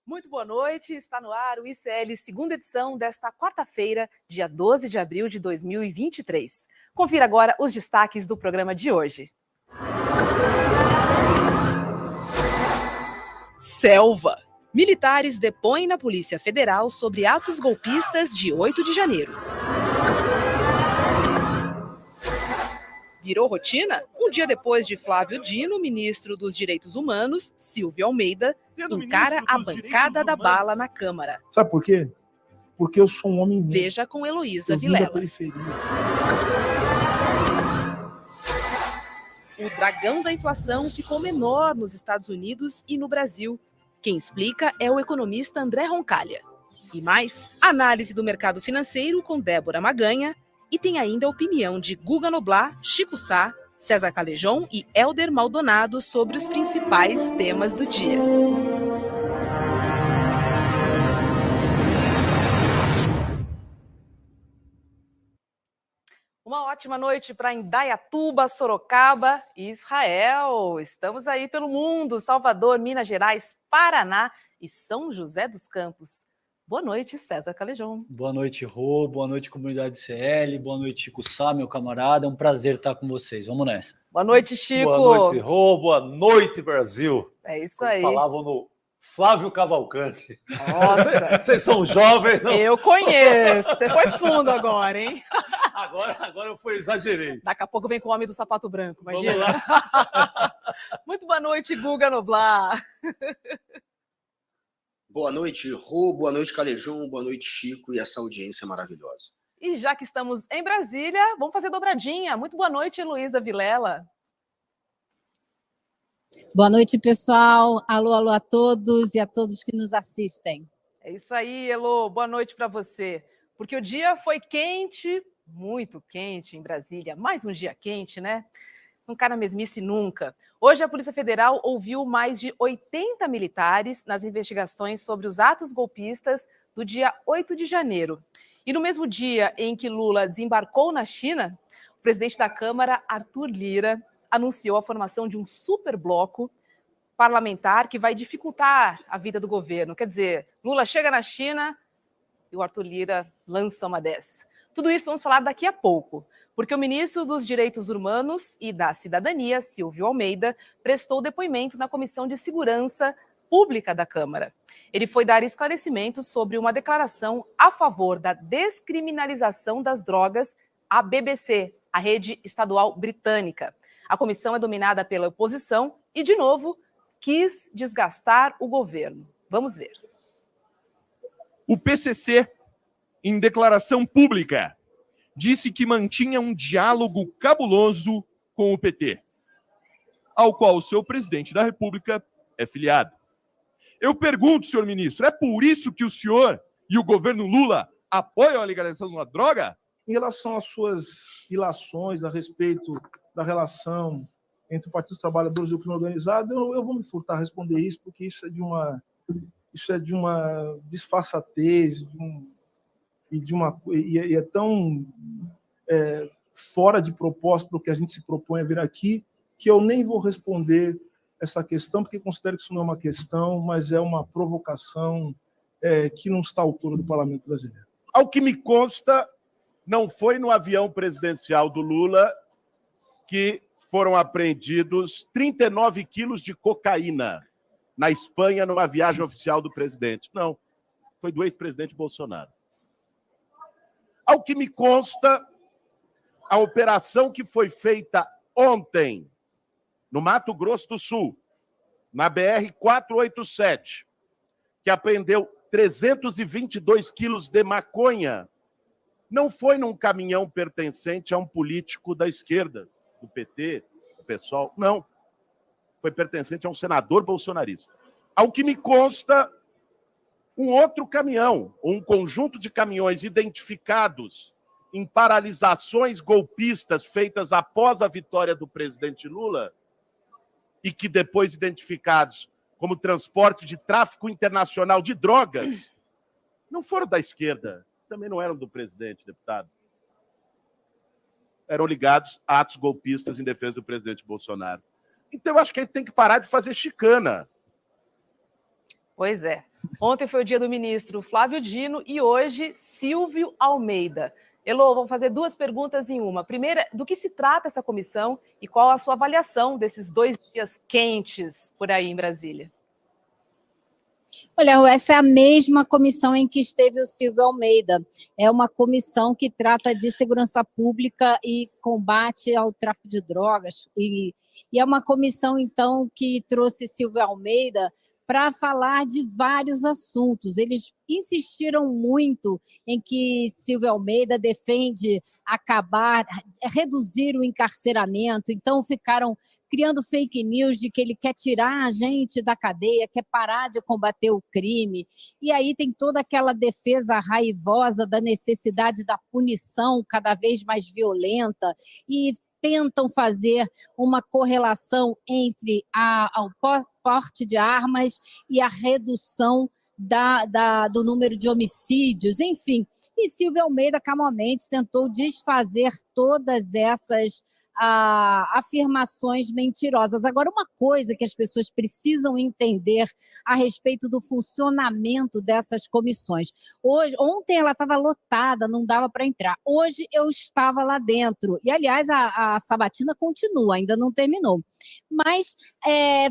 Muito boa noite, está no ar o ICL, segunda edição desta quarta-feira, dia 12 de abril de 2023. Confira agora os destaques do programa de hoje. Selva. Militares depõem na Polícia Federal sobre atos golpistas de 8 de janeiro. Virou rotina? Um dia depois de Flávio Dino, ministro dos Direitos Humanos, Silvio Almeida, encara a bancada da bala na Câmara. Sabe por quê? Porque eu sou um homem negro. Veja com Heloísa Vilela. O dragão da inflação ficou menor nos Estados Unidos e no Brasil. Quem explica é o economista André Roncalha. E mais, análise do mercado financeiro com Débora Maganha. E tem ainda a opinião de Guga Noblar, Chico Sá, César Calejón e Hélder Maldonado sobre os principais temas do dia. Uma ótima noite para Indaiatuba, Sorocaba e Israel. Estamos aí pelo mundo, Salvador, Minas Gerais, Paraná e São José dos Campos. Boa noite, César Calejón. Boa noite, Rô. Boa noite, comunidade CL. Boa noite, Chico Sá, meu camarada. É um prazer estar com vocês. Vamos nessa. Boa noite, Chico. Boa noite, Rô. Boa noite, Brasil. É isso como aí. Falavam no Flávio Cavalcante. Nossa. Vocês são jovens, não? Eu conheço. Você foi fundo agora, hein? Agora eu exagerei. Daqui a pouco vem com o homem do sapato branco, imagina. Vamos lá. Muito boa noite, Guga Noblar. Boa noite, Rô, boa noite, Calejón, boa noite, Chico, e essa audiência maravilhosa. E já que estamos em Brasília, vamos fazer dobradinha. Muito boa noite, Heloísa Vilela. Boa noite, pessoal. Alô, alô a todos e a todos que nos assistem. É isso aí, Elo. Boa noite para você. Porque o dia foi quente, muito quente em Brasília. Mais um dia quente, né? Não cai na mesmice nunca. Hoje, a Polícia Federal ouviu mais de 80 militares nas investigações sobre os atos golpistas do dia 8 de janeiro. E no mesmo dia em que Lula desembarcou na China, o presidente da Câmara, Arthur Lira, anunciou a formação de um superbloco parlamentar que vai dificultar a vida do governo. Quer dizer, Lula chega na China e o Arthur Lira lança uma dessa. Tudo isso vamos falar daqui a pouco, porque o ministro dos Direitos Humanos e da Cidadania, Silvio Almeida, prestou depoimento na Comissão de Segurança Pública da Câmara. Ele foi dar esclarecimentos sobre uma declaração a favor da descriminalização das drogas à BBC, a rede estadual britânica. A comissão é dominada pela oposição e, de novo, quis desgastar o governo. Vamos ver. O PCC, em declaração pública, disse que mantinha um diálogo cabuloso com o PT, ao qual o seu presidente da República é filiado. Eu pergunto, senhor ministro, é por isso que o senhor e o governo Lula apoiam a legalização da droga? Em relação às suas ilações a respeito da relação entre o Partido dos Trabalhadores e o crime organizado, eu vou me furtar a responder isso, porque isso é de uma disfarçatez, e é tão fora de propósito do que a gente se propõe a vir aqui, que eu nem vou responder essa questão, porque considero que isso não é uma questão, mas é uma provocação que não está à altura do Parlamento brasileiro. Ao que me consta, não foi no avião presidencial do Lula que foram apreendidos 39 quilos de cocaína na Espanha, numa viagem oficial do presidente. Não, foi do ex-presidente Bolsonaro. Ao que me consta, a operação que foi feita ontem, no Mato Grosso do Sul, na BR-487, que apreendeu 322 quilos de maconha, não foi num caminhão pertencente a um político da esquerda, do PT, do PSOL, não. foi pertencente a um senador bolsonarista. Ao que me consta, um outro caminhão, um conjunto de caminhões identificados em paralisações golpistas feitas após a vitória do presidente Lula e que depois identificados como transporte de tráfico internacional de drogas, não foram da esquerda, também não eram do presidente, deputado. Eram ligados a atos golpistas em defesa do presidente Bolsonaro. Então, eu acho que a gente tem que parar de fazer chicana. Pois é. Ontem foi o dia do ministro Flávio Dino e hoje Silvio Almeida. Elô, vamos fazer duas perguntas em uma. Primeira, do que se trata essa comissão e qual a sua avaliação desses 2 dias quentes por aí em Brasília? Olha, essa é a mesma comissão em que esteve o Silvio Almeida. É uma comissão que trata de segurança pública e combate ao tráfico de drogas. E é uma comissão, então, que trouxe Silvio Almeida para falar de vários assuntos. Eles insistiram muito em que Silvio Almeida defende reduzir o encarceramento, então ficaram criando fake news de que ele quer tirar a gente da cadeia, quer parar de combater o crime, e aí tem toda aquela defesa raivosa da necessidade da punição cada vez mais violenta, e tentam fazer uma correlação entre o porte de armas e a redução do número de homicídios, enfim. E Silvio Almeida calmamente tentou desfazer todas essas afirmações mentirosas. Agora, uma coisa que as pessoas precisam entender a respeito do funcionamento dessas comissões. Ontem ela estava lotada, não dava para entrar. Hoje eu estava lá dentro. E, aliás, a sabatina continua, ainda não terminou. Mas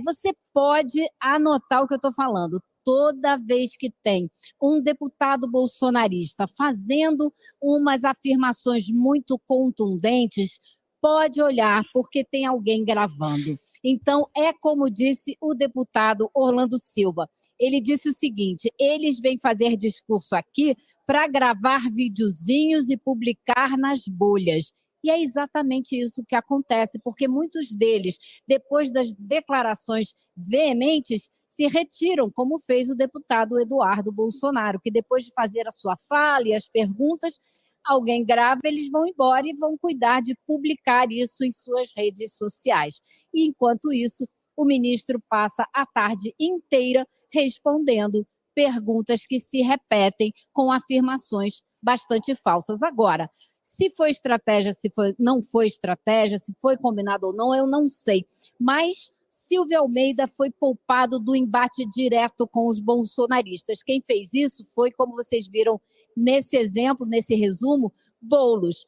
você pode anotar o que eu estou falando. Toda vez que tem um deputado bolsonarista fazendo umas afirmações muito contundentes, pode olhar, porque tem alguém gravando. Então, é como disse o deputado Orlando Silva. Ele disse o seguinte: eles vêm fazer discurso aqui para gravar videozinhos e publicar nas bolhas. E é exatamente isso que acontece, porque muitos deles, depois das declarações veementes, se retiram, como fez o deputado Eduardo Bolsonaro, que depois de fazer a sua fala e as perguntas, alguém grava, eles vão embora e vão cuidar de publicar isso em suas redes sociais. E, enquanto isso, o ministro passa a tarde inteira respondendo perguntas que se repetem com afirmações bastante falsas. Agora, se foi estratégia, não foi estratégia, se foi combinado ou não, eu não sei. Mas Silvio Almeida foi poupado do embate direto com os bolsonaristas. Quem fez isso foi, como vocês viram nesse exemplo, nesse resumo, Boulos.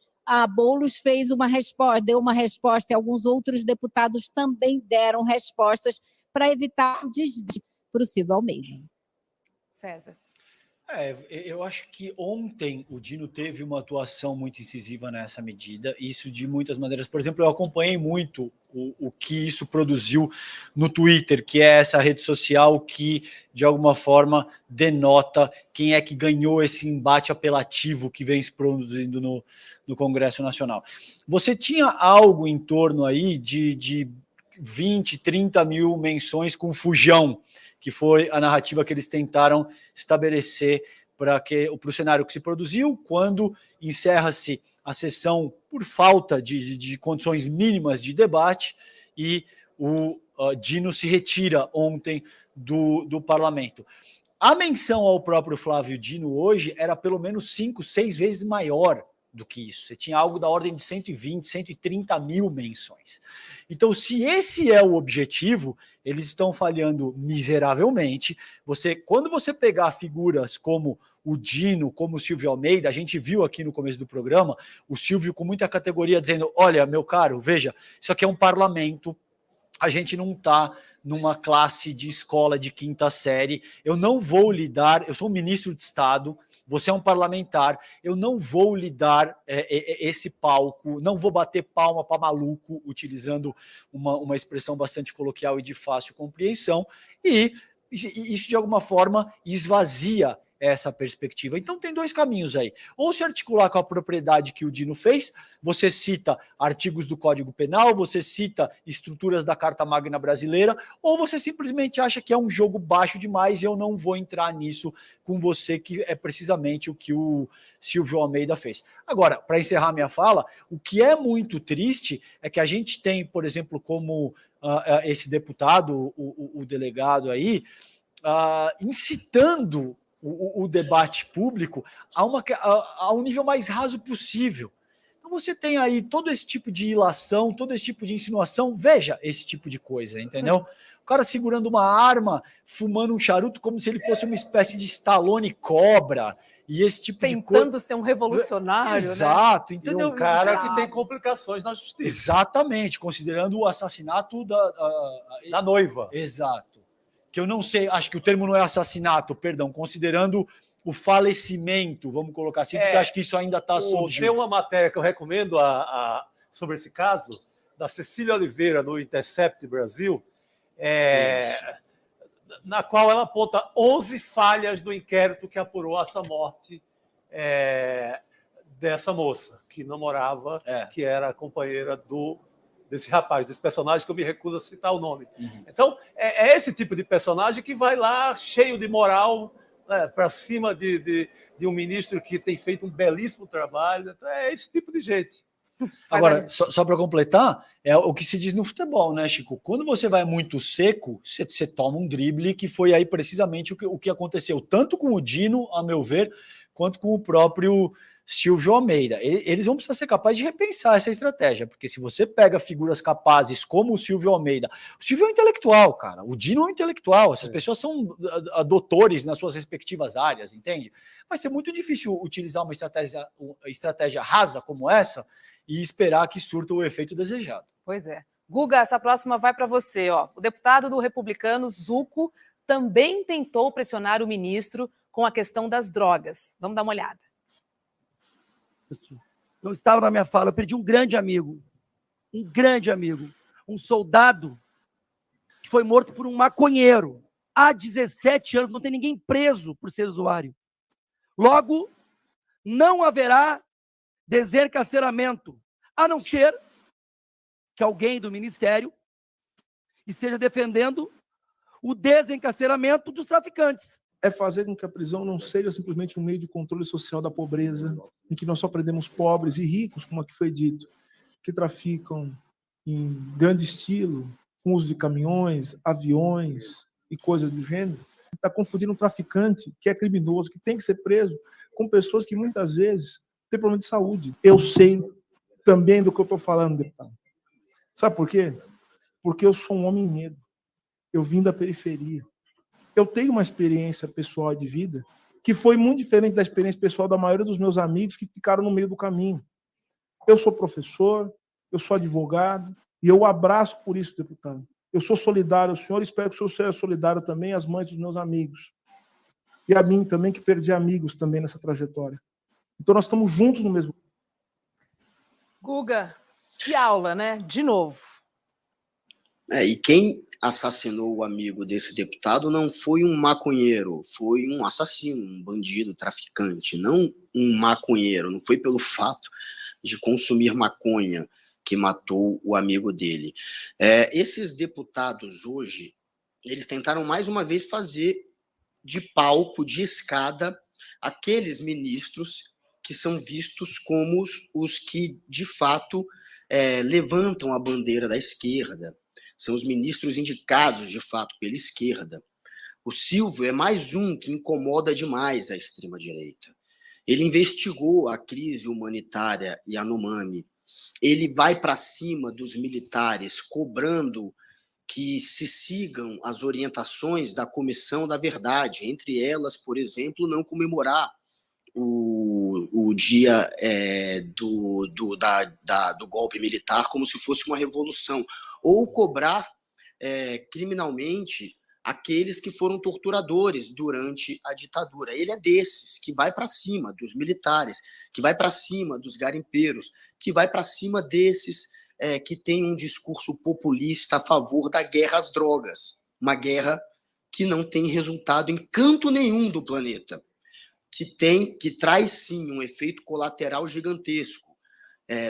Boulos fez uma resposta, deu uma resposta, e alguns outros deputados também deram respostas para evitar o desdém para o Silvio Almeida. César. Eu acho que ontem o Dino teve uma atuação muito incisiva nessa medida, isso de muitas maneiras. Por exemplo, eu acompanhei muito o que isso produziu no Twitter, que é essa rede social que, de alguma forma, denota quem é que ganhou esse embate apelativo que vem se produzindo no Congresso Nacional. Você tinha algo em torno aí de 20, 30 mil menções com fujão, que foi a narrativa que eles tentaram estabelecer para o cenário que se produziu, quando encerra-se a sessão por falta de condições mínimas de debate, e o Dino se retira ontem do parlamento. A menção ao próprio Flávio Dino hoje era pelo menos 5, 6 vezes maior do que isso. Você tinha algo da ordem de 120, 130 mil menções. Então, se esse é o objetivo, eles estão falhando miseravelmente. Quando você pegar figuras como o Dino, como o Silvio Almeida, a gente viu aqui no começo do programa, o Silvio com muita categoria dizendo: olha, meu caro, veja, isso aqui é um parlamento, a gente não está numa classe de escola de 5ª série, eu não vou lhe dar, eu sou um ministro de Estado, você é um parlamentar, eu não vou lhe dar esse palco, não vou bater palma para maluco, utilizando uma expressão bastante coloquial e de fácil compreensão, e isso de alguma forma esvazia essa perspectiva. Então tem dois caminhos aí. Ou se articular com a propriedade que o Dino fez, você cita artigos do Código Penal, você cita estruturas da Carta Magna Brasileira, ou você simplesmente acha que é um jogo baixo demais e eu não vou entrar nisso com você, que é precisamente o que o Silvio Almeida fez. Agora, para encerrar minha fala, o que é muito triste é que a gente tem, por exemplo, como esse deputado, o delegado aí, incitando o debate público a um nível mais raso possível. Então você tem aí todo esse tipo de ilação, todo esse tipo de insinuação, veja esse tipo de coisa, entendeu? O cara segurando uma arma, fumando um charuto como se ele fosse uma espécie de Stallone Cobra, e esse tipo de coisa. Tentando ser um revolucionário, Exato, né? entendeu? E um cara que tem complicações na justiça. Exatamente, considerando o assassinato Da noiva. Exato. Que eu não sei, acho que o termo não é assassinato, perdão, considerando o falecimento, vamos colocar assim, porque acho que isso ainda está surgindo. Tem uma matéria que eu recomendo sobre esse caso, da Cecília Oliveira, no Intercept Brasil, na qual ela aponta 11 falhas do inquérito que apurou essa morte dessa moça, que namorava, que era companheira desse rapaz, desse personagem que eu me recuso a citar o nome. Então, é esse tipo de personagem que vai lá cheio de moral, para cima de um ministro que tem feito um belíssimo trabalho. Então, é esse tipo de gente. Agora, só para completar, é o que se diz no futebol, né, Chico? Quando você vai muito seco, você toma um drible, que foi aí precisamente o que aconteceu, tanto com o Dino, a meu ver, quanto com o próprio Silvio Almeida. Eles vão precisar ser capazes de repensar essa estratégia, porque se você pega figuras capazes como o Silvio Almeida, o Silvio é um intelectual, cara, o Dino é um intelectual, essas pessoas são doutores nas suas respectivas áreas, entende? Vai ser muito difícil utilizar uma estratégia rasa como essa e esperar que surta o efeito desejado. Pois é. Guga, essa próxima vai para você. Ó. O deputado do Republicano, Zucco, também tentou pressionar o ministro com a questão das drogas. Vamos dar uma olhada. Não estava na minha fala, eu perdi um grande amigo, um soldado que foi morto por um maconheiro. Há 17 anos não tem ninguém preso por ser usuário. Logo, não haverá desencarceramento, a não ser que alguém do Ministério esteja defendendo o desencarceramento dos traficantes. É fazer com que a prisão não seja simplesmente um meio de controle social da pobreza, em que nós só prendemos pobres e ricos, como aqui foi dito, que traficam em grande estilo, com uso de caminhões, aviões e coisas do gênero. Está confundindo um traficante que é criminoso, que tem que ser preso, com pessoas que muitas vezes têm problema de saúde. Eu sei também do que eu estou falando, deputado. Sabe por quê? Porque eu sou um homem negro. Eu vim da periferia. Eu tenho uma experiência pessoal de vida que foi muito diferente da experiência pessoal da maioria dos meus amigos que ficaram no meio do caminho. Eu sou professor, eu sou advogado, e eu abraço por isso, deputado. Eu sou solidário ao senhor, espero que o senhor seja solidário também às mães dos meus amigos. E a mim também, que perdi amigos também nessa trajetória. Então nós estamos juntos no mesmo. Guga, que aula, né? De novo. E quem assassinou o amigo desse deputado não foi um maconheiro, foi um assassino, um bandido, traficante, não um maconheiro, não foi pelo fato de consumir maconha que matou o amigo dele. Esses deputados hoje, eles tentaram mais uma vez fazer de palco, de escada, aqueles ministros que são vistos como os que, de fato, levantam a bandeira da esquerda. São os ministros indicados, de fato, pela esquerda. O Silvio é mais um que incomoda demais a extrema-direita. Ele investigou a crise humanitária Yanomami. Ele vai para cima dos militares, cobrando que se sigam as orientações da Comissão da Verdade. Entre elas, por exemplo, não comemorar o dia do golpe militar como se fosse uma revolução, ou cobrar criminalmente aqueles que foram torturadores durante a ditadura. Ele é desses, que vai para cima dos militares, que vai para cima dos garimpeiros, que vai para cima desses que têm um discurso populista a favor da guerra às drogas, uma guerra que não tem resultado em canto nenhum do planeta. que traz sim um efeito colateral gigantesco,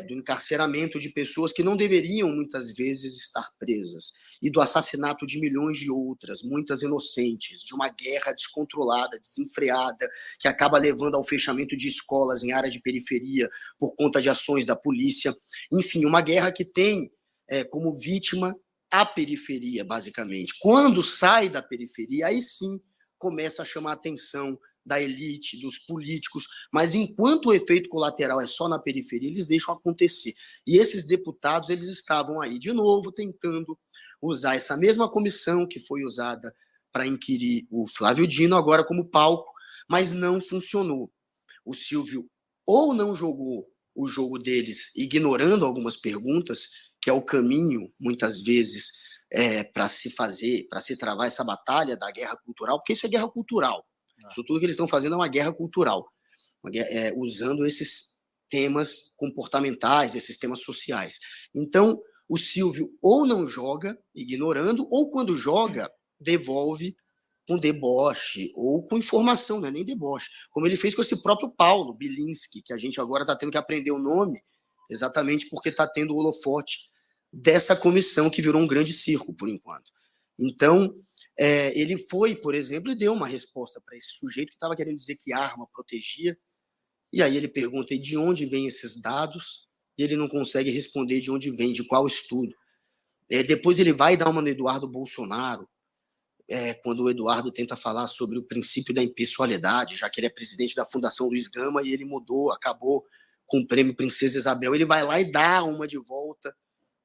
do encarceramento de pessoas que não deveriam muitas vezes estar presas, e do assassinato de milhões de outras, muitas inocentes, de uma guerra descontrolada, desenfreada, que acaba levando ao fechamento de escolas em área de periferia por conta de ações da polícia. Enfim, uma guerra que tem como vítima a periferia, basicamente. Quando sai da periferia, aí sim começa a chamar a atenção da elite, dos políticos, mas enquanto o efeito colateral é só na periferia, eles deixam acontecer. E esses deputados, eles estavam aí de novo tentando usar essa mesma comissão que foi usada para inquirir o Flávio Dino, agora como palco, mas não funcionou. O Silvio ou não jogou o jogo deles, ignorando algumas perguntas, que é o caminho, muitas vezes, para se travar essa batalha da guerra cultural, porque isso é guerra cultural. Isso tudo que eles estão fazendo é uma guerra cultural, usando esses temas comportamentais, esses temas sociais. Então, o Silvio ou não joga, ignorando, ou quando joga, devolve com deboche, ou com informação, não é nem deboche, como ele fez com esse próprio Paulo Bilinski, que a gente agora está tendo que aprender o nome, exatamente porque está tendo o holofote dessa comissão que virou um grande circo, por enquanto. Então, ele foi, por exemplo, e deu uma resposta para esse sujeito que estava querendo dizer que a arma protegia, e aí ele pergunta, e de onde vêm esses dados? E ele não consegue responder de onde vem, de qual estudo. Depois ele vai dar uma no Eduardo Bolsonaro, quando o Eduardo tenta falar sobre o princípio da impessoalidade, já que ele é presidente da Fundação Luiz Gama, e ele acabou com o prêmio Princesa Isabel, ele vai lá e dá uma de volta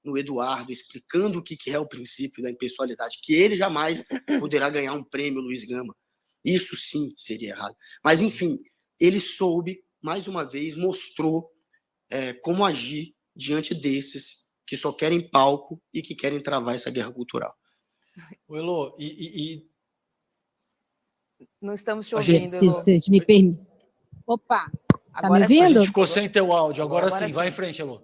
no Eduardo, explicando o que é o princípio da impessoalidade, que ele jamais poderá ganhar um prêmio Luiz Gama. Isso sim seria errado. Mas, enfim, ele soube, mais uma vez, mostrou como agir diante desses que só querem palco e que querem travar essa guerra cultural. O Elô, Não estamos te ouvindo, Elô. Se vocês me permitem. Opa, tá me A ouvindo? gente ficou sem teu áudio, agora sim, vai em frente, Elô.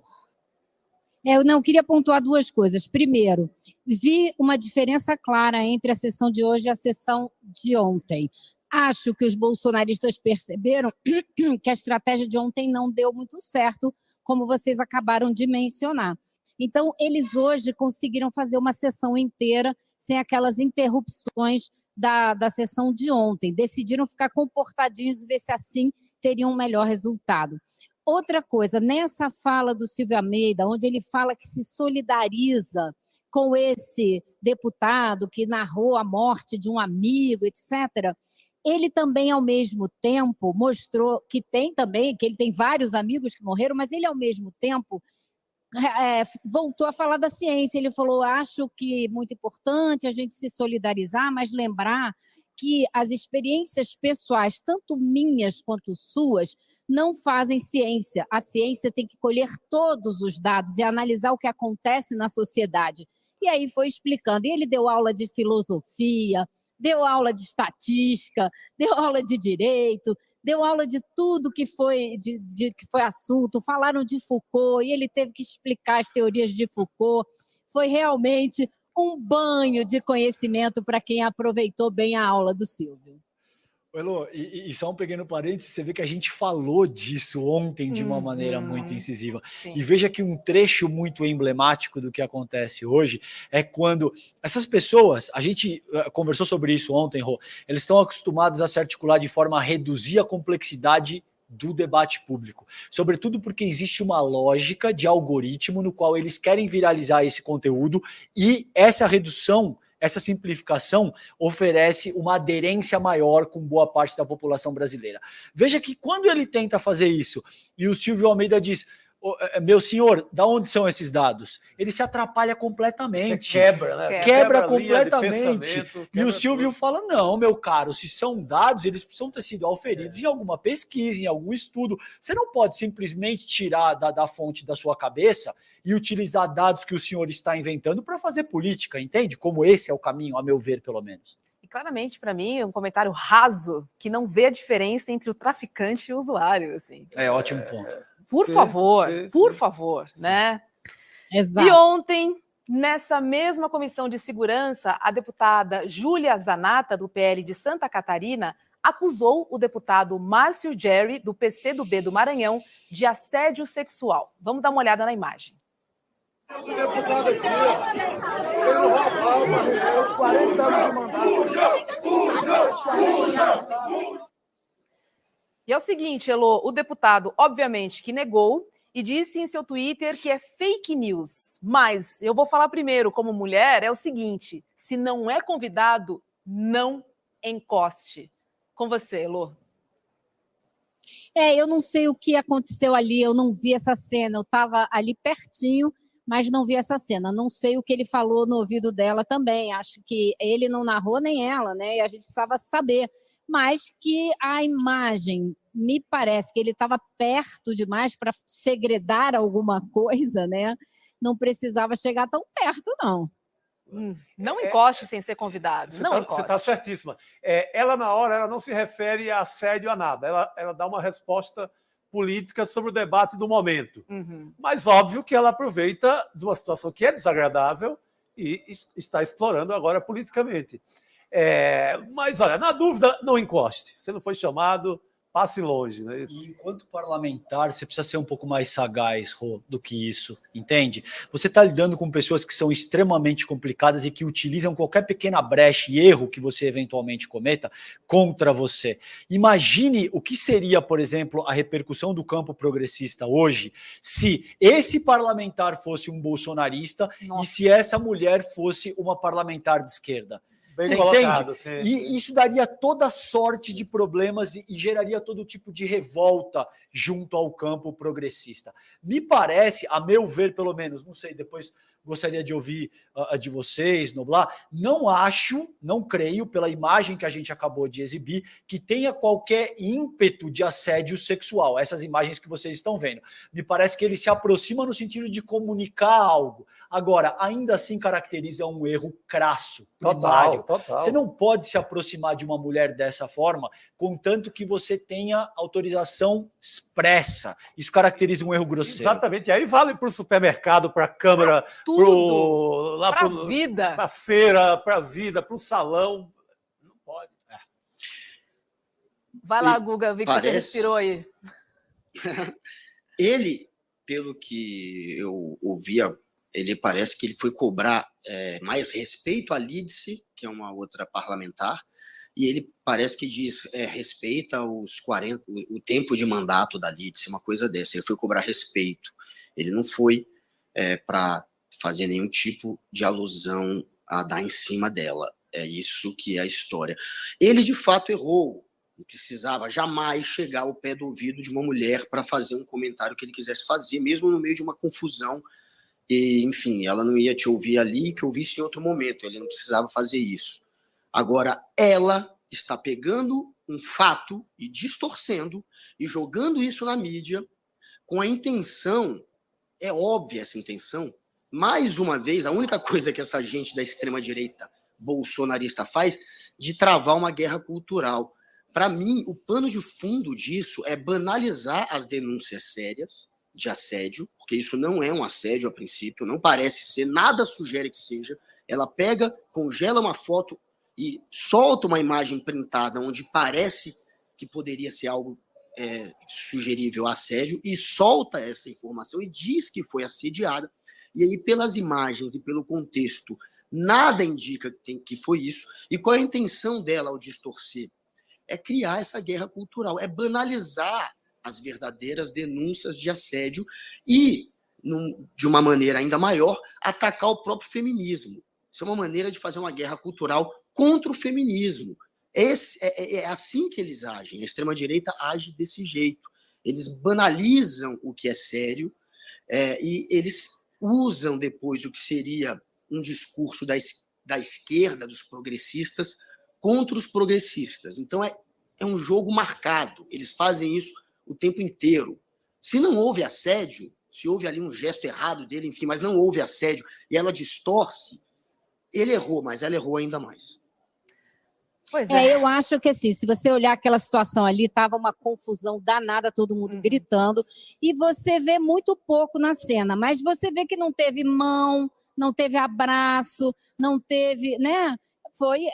Eu não queria pontuar duas coisas. Primeiro, vi uma diferença clara entre a sessão de hoje e a sessão de ontem. Acho que os bolsonaristas perceberam que a estratégia de ontem não deu muito certo, como vocês acabaram de mencionar. Então, eles hoje conseguiram fazer uma sessão inteira sem aquelas interrupções da sessão de ontem. Decidiram ficar comportadinhos e ver se assim teriam um melhor resultado. Outra coisa, nessa fala do Silvio Almeida, onde ele fala que se solidariza com esse deputado que narrou a morte de um amigo, etc., ele também, ao mesmo tempo, mostrou que ele tem vários amigos que morreram, mas ele, ao mesmo tempo, voltou a falar da ciência. Ele falou, acho que é muito importante a gente se solidarizar, mas lembrar que as experiências pessoais, tanto minhas quanto suas, não fazem ciência. A ciência tem que colher todos os dados e analisar o que acontece na sociedade. E aí foi explicando. E ele deu aula de filosofia, deu aula de estatística, deu aula de direito, deu aula de tudo que foi assunto. Falaram de Foucault e ele teve que explicar as teorias de Foucault. Foi realmente um banho de conhecimento para quem aproveitou bem a aula do Silvio. Elô, e só um pequeno parênteses, você vê que a gente falou disso ontem de uma maneira muito incisiva. Sim. E veja que um trecho muito emblemático do que acontece hoje é quando essas pessoas, a gente conversou sobre isso ontem, Rô, eles estão acostumados a se articular de forma a reduzir a complexidade do debate público, sobretudo porque existe uma lógica de algoritmo no qual eles querem viralizar esse conteúdo e essa redução, essa simplificação oferece uma aderência maior com boa parte da população brasileira. Veja que quando ele tenta fazer isso e o Silvio Almeida diz, meu senhor, da onde são esses dados? Ele se atrapalha completamente. Você quebra, né? Quebra completamente. E o Silvio fala, não, meu caro, se são dados, eles precisam ter sido auferidos em alguma pesquisa, em algum estudo. Você não pode simplesmente tirar da fonte da sua cabeça e utilizar dados que o senhor está inventando para fazer política, entende? Como esse é o caminho, a meu ver, pelo menos. E claramente, para mim, é um comentário raso que não vê a diferença entre o traficante e o usuário. Assim. Ótimo ponto. Por favor, né? Exato. E ontem, nessa mesma comissão de segurança, a deputada Júlia Zanata, do PL de Santa Catarina, acusou o deputado Márcio Gerry, do PCdoB do Maranhão, de assédio sexual. Vamos dar uma olhada na imagem. Esse deputado aqui, ele roubou os 40 anos de mandato. E é o seguinte, Elô, o deputado, obviamente, que negou e disse em seu Twitter que é fake news. Mas eu vou falar primeiro, como mulher, é o seguinte, se não é convidado, não encoste. Com você, Elô. Eu não sei o que aconteceu ali, eu não vi essa cena, eu estava ali pertinho, mas não vi essa cena. Não sei o que ele falou no ouvido dela também, acho que ele não narrou nem ela, né? E a gente precisava saber. Mas que a imagem, me parece que ele estava perto demais para segredar alguma coisa, né? Não precisava chegar tão perto, não. Não encoste sem ser convidado. Você está certíssima. Ela, na hora, ela não se refere a assédio a nada. Ela dá uma resposta política sobre o debate do momento. Mas óbvio que ela aproveita de uma situação que é desagradável e está explorando agora politicamente. Mas, olha, na dúvida, não encoste. Você não foi chamado, passe longe. Não é isso? E enquanto parlamentar, você precisa ser um pouco mais sagaz, Rô, do que isso, entende? Você está lidando com pessoas que são extremamente complicadas e que utilizam qualquer pequena brecha e erro que você eventualmente cometa contra você. Imagine o que seria, por exemplo, a repercussão do campo progressista hoje se esse parlamentar fosse um bolsonarista e se essa mulher fosse uma parlamentar de esquerda. Bem Você colocado, entende? E isso daria toda sorte de problemas e geraria todo tipo de revolta junto ao campo progressista. Me parece, a meu ver, pelo menos, não sei, depois gostaria de ouvir de vocês, Noblar, não creio, pela imagem que a gente acabou de exibir, que tenha qualquer ímpeto de assédio sexual, essas imagens que vocês estão vendo. Me parece que ele se aproxima no sentido de comunicar algo. Agora, ainda assim caracteriza um erro crasso, primário. Total. Você não pode se aproximar de uma mulher dessa forma, contanto que você tenha autorização expressa. Isso caracteriza um erro grosseiro. Exatamente. E aí vale para o supermercado, para a Câmara, para a vida. Para a feira, para a vida, para o salão. Não pode. Vai lá, Guga, vi que você respirou aí. Ele, pelo que eu ouvia, ele parece que ele foi cobrar mais respeito à Lídice, que é uma outra parlamentar, e ele parece que diz respeita os 40, o tempo de mandato da Lídice, uma coisa dessa. Ele foi cobrar respeito. Ele não foi para fazer nenhum tipo de alusão a dar em cima dela. É isso que é a história. Ele, de fato, errou. Não precisava jamais chegar ao pé do ouvido de uma mulher para fazer um comentário que ele quisesse fazer, mesmo no meio de uma confusão. E, enfim, ela não ia te ouvir ali, que ouvisse em outro momento. Ele não precisava fazer isso. Agora, ela está pegando um fato e distorcendo e jogando isso na mídia com a intenção, é óbvia essa intenção, mais uma vez, a única coisa que essa gente da extrema-direita bolsonarista faz, de travar uma guerra cultural. Para mim, o pano de fundo disso é banalizar as denúncias sérias de assédio, porque isso não é um assédio a princípio, não parece ser, nada sugere que seja. Ela pega, congela uma foto e solta uma imagem printada onde parece que poderia ser algo sugerível a assédio e solta essa informação e diz que foi assediada. E aí, pelas imagens e pelo contexto, nada indica que foi isso. E qual é a intenção dela ao distorcer? É criar essa guerra cultural, é banalizar as verdadeiras denúncias de assédio e, de uma maneira ainda maior, atacar o próprio feminismo. Isso é uma maneira de fazer uma guerra cultural contra o feminismo. É assim que eles agem. A extrema-direita age desse jeito. Eles banalizam o que é sério e eles usam depois o que seria um discurso da esquerda, dos progressistas, contra os progressistas. Então, é um jogo marcado. Eles fazem isso o tempo inteiro. Se não houve assédio, se houve ali um gesto errado dele, enfim, mas não houve assédio e ela distorce, ele errou, mas ela errou ainda mais. Pois é. Eu acho que assim, se você olhar aquela situação ali, estava uma confusão danada, todo mundo gritando, e você vê muito pouco na cena, mas você vê que não teve mão, não teve abraço, não teve, né?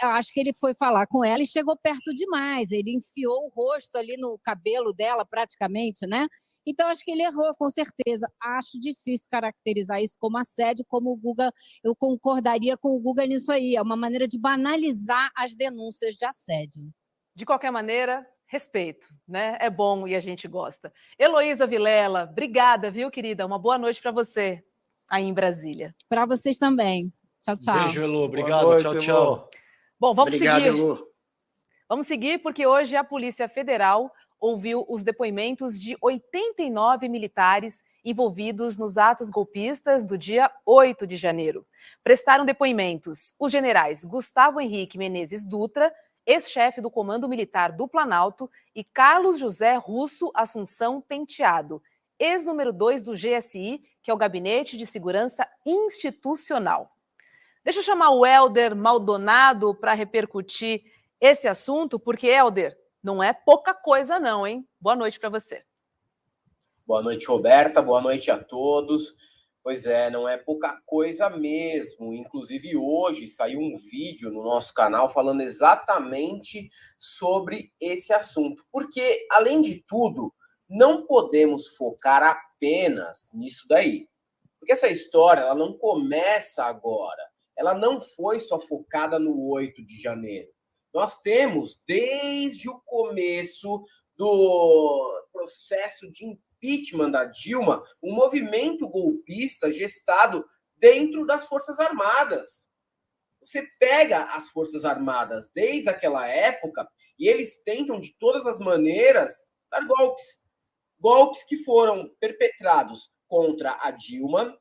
acho que ele foi falar com ela e chegou perto demais. Ele enfiou o rosto ali no cabelo dela, praticamente, né? Então, acho que ele errou, com certeza. Acho difícil caracterizar isso como assédio, como o Guga, eu concordaria com o Guga nisso aí. É uma maneira de banalizar as denúncias de assédio. De qualquer maneira, respeito, né? É bom e a gente gosta. Heloísa Vilela, obrigada, viu, querida? Uma boa noite para você aí em Brasília. Para vocês também. Tchau, tchau. Beijo, Elô. Obrigado. Noite, tchau, tchau. Bom, vamos Obrigado, seguir. Elô. Vamos seguir porque hoje a Polícia Federal ouviu os depoimentos de 89 militares envolvidos nos atos golpistas do dia 8 de janeiro. Prestaram depoimentos os generais Gustavo Henrique Menezes Dutra, ex-chefe do Comando Militar do Planalto, e Carlos José Russo Assunção Penteado, ex-número 2 do GSI, que é o Gabinete de Segurança Institucional. Deixa eu chamar o Hélder Maldonado para repercutir esse assunto, porque, Hélder, não é pouca coisa não, hein? Boa noite para você. Boa noite, Roberta. Boa noite a todos. Pois é, não é pouca coisa mesmo. Inclusive, hoje saiu um vídeo no nosso canal falando exatamente sobre esse assunto. Porque, além de tudo, não podemos focar apenas nisso daí. Porque essa história, ela não começa agora. Ela não foi só focada no 8 de janeiro. Nós temos, desde o começo do processo de impeachment da Dilma, um movimento golpista gestado dentro das Forças Armadas. Você pega as Forças Armadas desde aquela época e eles tentam, de todas as maneiras, dar golpes. Golpes que foram perpetrados contra a Dilma.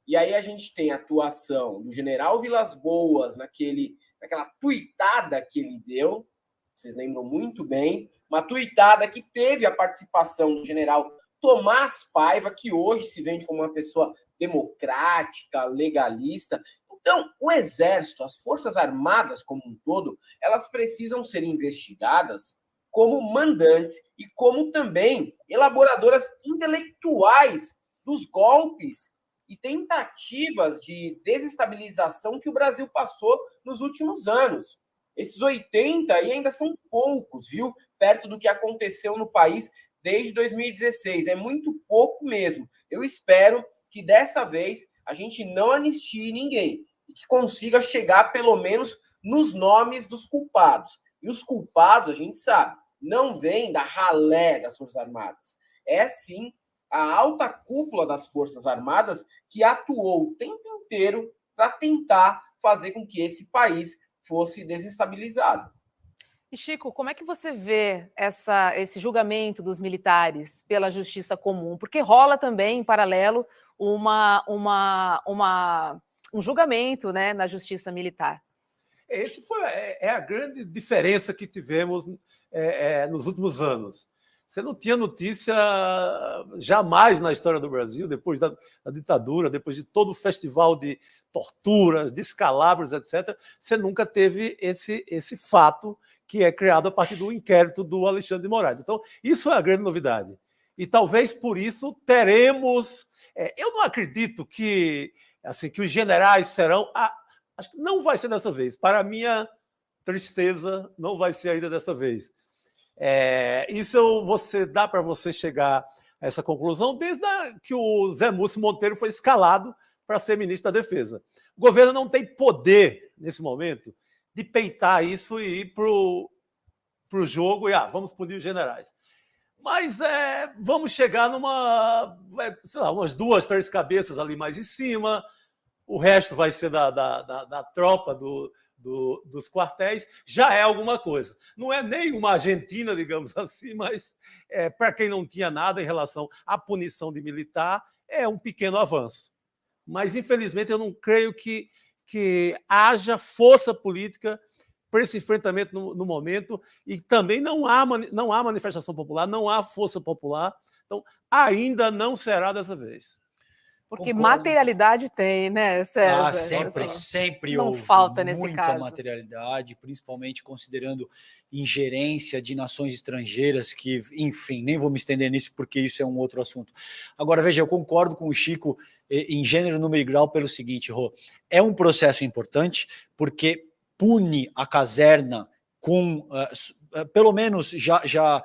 E aí a gente tem a atuação do general Vilas Boas naquela tuitada que ele deu, vocês lembram muito bem, uma tuitada que teve a participação do general Tomás Paiva, que hoje se vende como uma pessoa democrática, legalista. Então, o Exército, as Forças Armadas como um todo, elas precisam ser investigadas como mandantes e como também elaboradoras intelectuais dos golpes e tentativas de desestabilização que o Brasil passou nos últimos anos. Esses 80 aí ainda são poucos, viu? Perto do que aconteceu no país desde 2016. É muito pouco mesmo. Eu espero que dessa vez a gente não anistie ninguém e que consiga chegar pelo menos nos nomes dos culpados. E os culpados, a gente sabe, não vêm da ralé das Forças Armadas. É sim a alta cúpula das Forças Armadas que atuou o tempo inteiro para tentar fazer com que esse país fosse desestabilizado. E, Chico, como é que você vê esse julgamento dos militares pela justiça comum? Porque rola também, em paralelo, um julgamento, né, na justiça militar. Esse é a grande diferença que tivemos nos últimos anos. Você não tinha notícia jamais na história do Brasil, depois da ditadura, depois de todo o festival de torturas, descalabros, etc. Você nunca teve esse fato que é criado a partir do inquérito do Alexandre de Moraes. Então, isso é a grande novidade. E talvez por isso teremos... eu não acredito que os generais serão... acho que não vai ser dessa vez. Para minha tristeza, não vai ser ainda dessa vez. Dá para você chegar a essa conclusão desde que o Zé Múcio Monteiro foi escalado para ser ministro da Defesa. O governo não tem poder, nesse momento, de peitar isso e ir para o jogo e vamos punir os generais. Mas vamos chegar umas 2, 3 cabeças ali mais em cima, o resto vai ser da tropa dos quartéis, já é alguma coisa. Não é nem uma Argentina, digamos assim, mas para quem não tinha nada em relação à punição de militar, é um pequeno avanço. Mas, infelizmente, eu não creio que haja força política para esse enfrentamento no momento, e também não há manifestação popular, não há força popular, então ainda não será dessa vez. Porque Concordo. Materialidade tem, né, César? Sempre não houve falta nesse muita caso. materialidade, principalmente considerando ingerência de nações estrangeiras, que, enfim, nem vou me estender nisso porque isso é um outro assunto. Agora, veja, eu concordo com o Chico em gênero, número e grau pelo seguinte, Rô, é um processo importante porque pune a caserna com, pelo menos já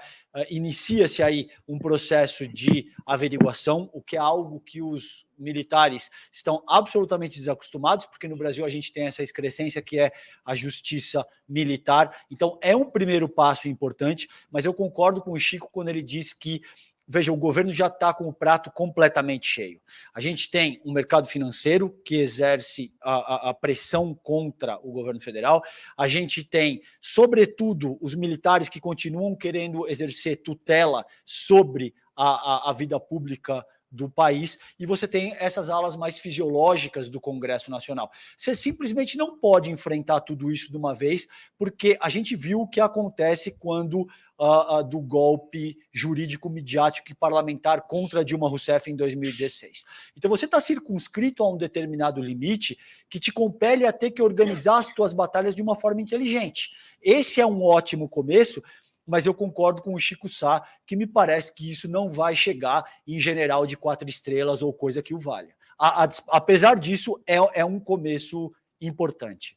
inicia-se aí um processo de averiguação, o que é algo que os militares estão absolutamente desacostumados, porque no Brasil a gente tem essa excrescência que é a justiça militar. Então é um primeiro passo importante, mas eu concordo com o Chico quando ele diz que, veja, o governo já está com o prato completamente cheio. A gente tem um mercado financeiro que exerce a pressão contra o governo federal. A gente tem, sobretudo, os militares que continuam querendo exercer tutela sobre a vida pública do país, e você tem essas alas mais fisiológicas do Congresso Nacional. Você simplesmente não pode enfrentar tudo isso de uma vez, porque a gente viu o que acontece quando do golpe jurídico, midiático e parlamentar contra Dilma Rousseff em 2016. Então você está circunscrito a um determinado limite que te compele a ter que organizar as tuas batalhas de uma forma inteligente. Esse é um ótimo começo, mas eu concordo com o Chico Sá, que me parece que isso não vai chegar em general de 4 estrelas ou coisa que o valha. Apesar disso, é um começo importante.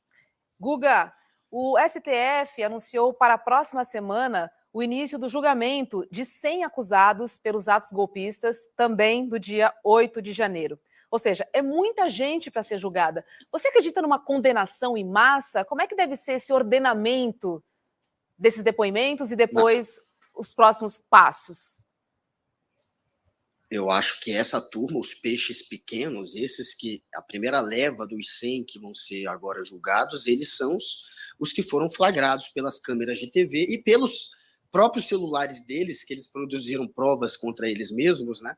Guga, o STF anunciou para a próxima semana o início do julgamento de 100 acusados pelos atos golpistas, também do dia 8 de janeiro. Ou seja, é muita gente para ser julgada. Você acredita numa condenação em massa? Como é que deve ser esse ordenamento desses depoimentos e depois os próximos passos? Eu acho que essa turma, os peixes pequenos, esses que a primeira leva dos 100 que vão ser agora julgados, eles são os que foram flagrados pelas câmeras de TV e pelos próprios celulares deles, que eles produziram provas contra eles mesmos, né?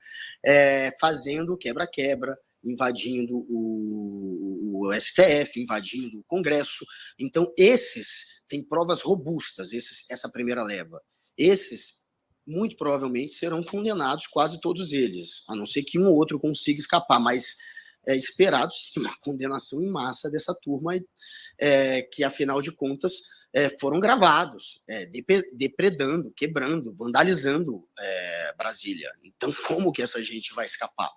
Fazendo quebra-quebra, invadindo o STF, invadindo o Congresso. Então, esses têm provas robustas, essa primeira leva. Esses, muito provavelmente, serão condenados, quase todos eles, a não ser que um ou outro consiga escapar, mas é esperado, sim, uma condenação em massa dessa turma, que, afinal de contas, foram gravados, depredando, quebrando, vandalizando Brasília. Então, como que essa gente vai escapar?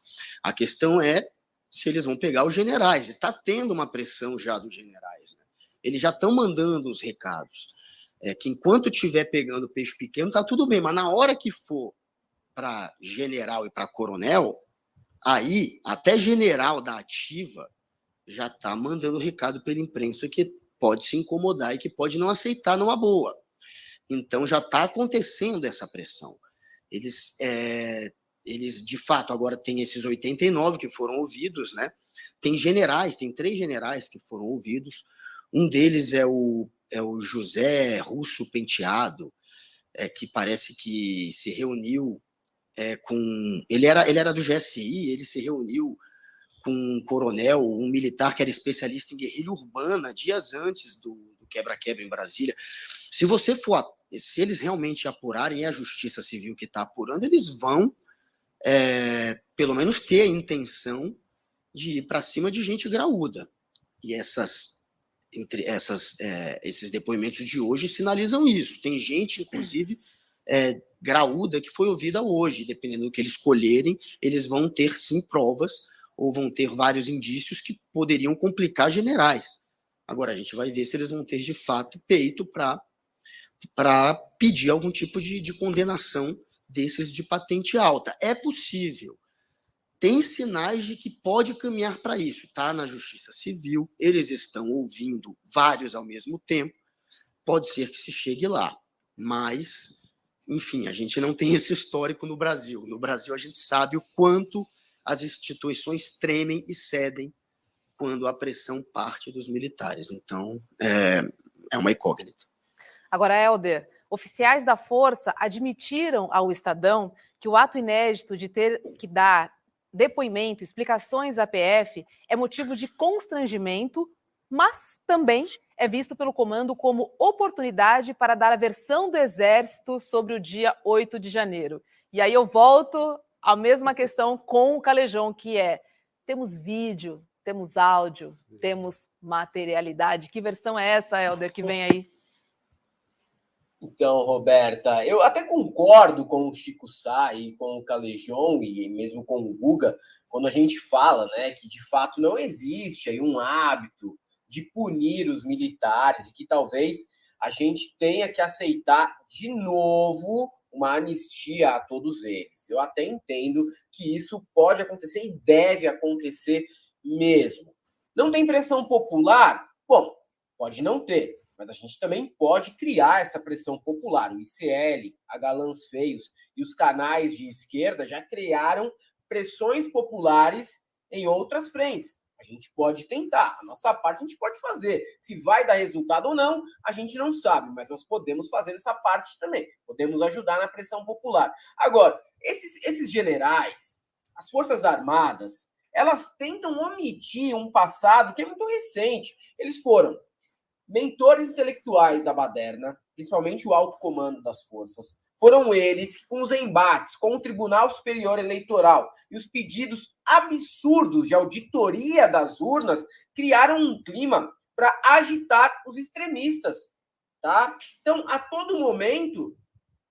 A questão é se eles vão pegar os generais, e está tendo uma pressão já dos generais, né? Eles já estão mandando os recados, que enquanto estiver pegando peixe pequeno, está tudo bem, mas na hora que for para general e para coronel, aí até general da ativa já está mandando recado pela imprensa que pode se incomodar e que pode não aceitar numa boa. Então já está acontecendo essa pressão. Eles, de fato, agora tem esses 89 que foram ouvidos, né? Tem 3 generais que foram ouvidos. Um deles é o José Russo Penteado, que parece que se reuniu com... Ele era do GSI, ele se reuniu com um coronel, um militar que era especialista em guerrilha urbana, dias antes do quebra-quebra em Brasília. Se eles realmente apurarem, e a Justiça Civil que está apurando, eles vão, pelo menos, ter a intenção de ir para cima de gente graúda. E esses depoimentos de hoje sinalizam isso. Tem gente, inclusive, graúda que foi ouvida hoje. Dependendo do que eles escolherem, eles vão ter, sim, provas ou vão ter vários indícios que poderiam complicar generais. Agora, a gente vai ver se eles vão ter, de fato, peito para pedir algum tipo de condenação desses de patente alta. É possível. Tem sinais de que pode caminhar para isso. Está na Justiça Civil, eles estão ouvindo vários ao mesmo tempo, pode ser que se chegue lá. Mas, enfim, a gente não tem esse histórico no Brasil. No Brasil, a gente sabe o quanto as instituições tremem e cedem quando a pressão parte dos militares. Então, é uma incógnita. Agora, Helder, oficiais da Força admitiram ao Estadão que o ato inédito de ter que dar depoimento, explicações à PF é motivo de constrangimento, mas também é visto pelo comando como oportunidade para dar a versão do Exército sobre o dia 8 de janeiro. E aí eu volto à mesma questão com o Calejão, que temos vídeo, temos áudio, temos materialidade. Que versão é essa, Helder, que vem aí? Então, Roberta, eu até concordo com o Chico Sá e com o Calejão e mesmo com o Guga, quando a gente fala, né, que de fato não existe aí um hábito de punir os militares e que talvez a gente tenha que aceitar de novo uma anistia a todos eles. Eu até entendo que isso pode acontecer e deve acontecer mesmo. Não tem pressão popular? Bom, pode não ter, mas a gente também pode criar essa pressão popular. O ICL, a Galãs Feios e os canais de esquerda já criaram pressões populares em outras frentes. A gente pode tentar, a nossa parte a gente pode fazer. Se vai dar resultado ou não, a gente não sabe, mas nós podemos fazer essa parte também. Podemos ajudar na pressão popular. Agora, esses generais, as Forças Armadas, elas tentam omitir um passado que é muito recente. Eles foram mentores intelectuais da baderna, principalmente o alto comando das forças. Foram eles que, com os embates com o Tribunal Superior Eleitoral e os pedidos absurdos de auditoria das urnas, criaram um clima para agitar os extremistas. Tá? Então, a todo momento,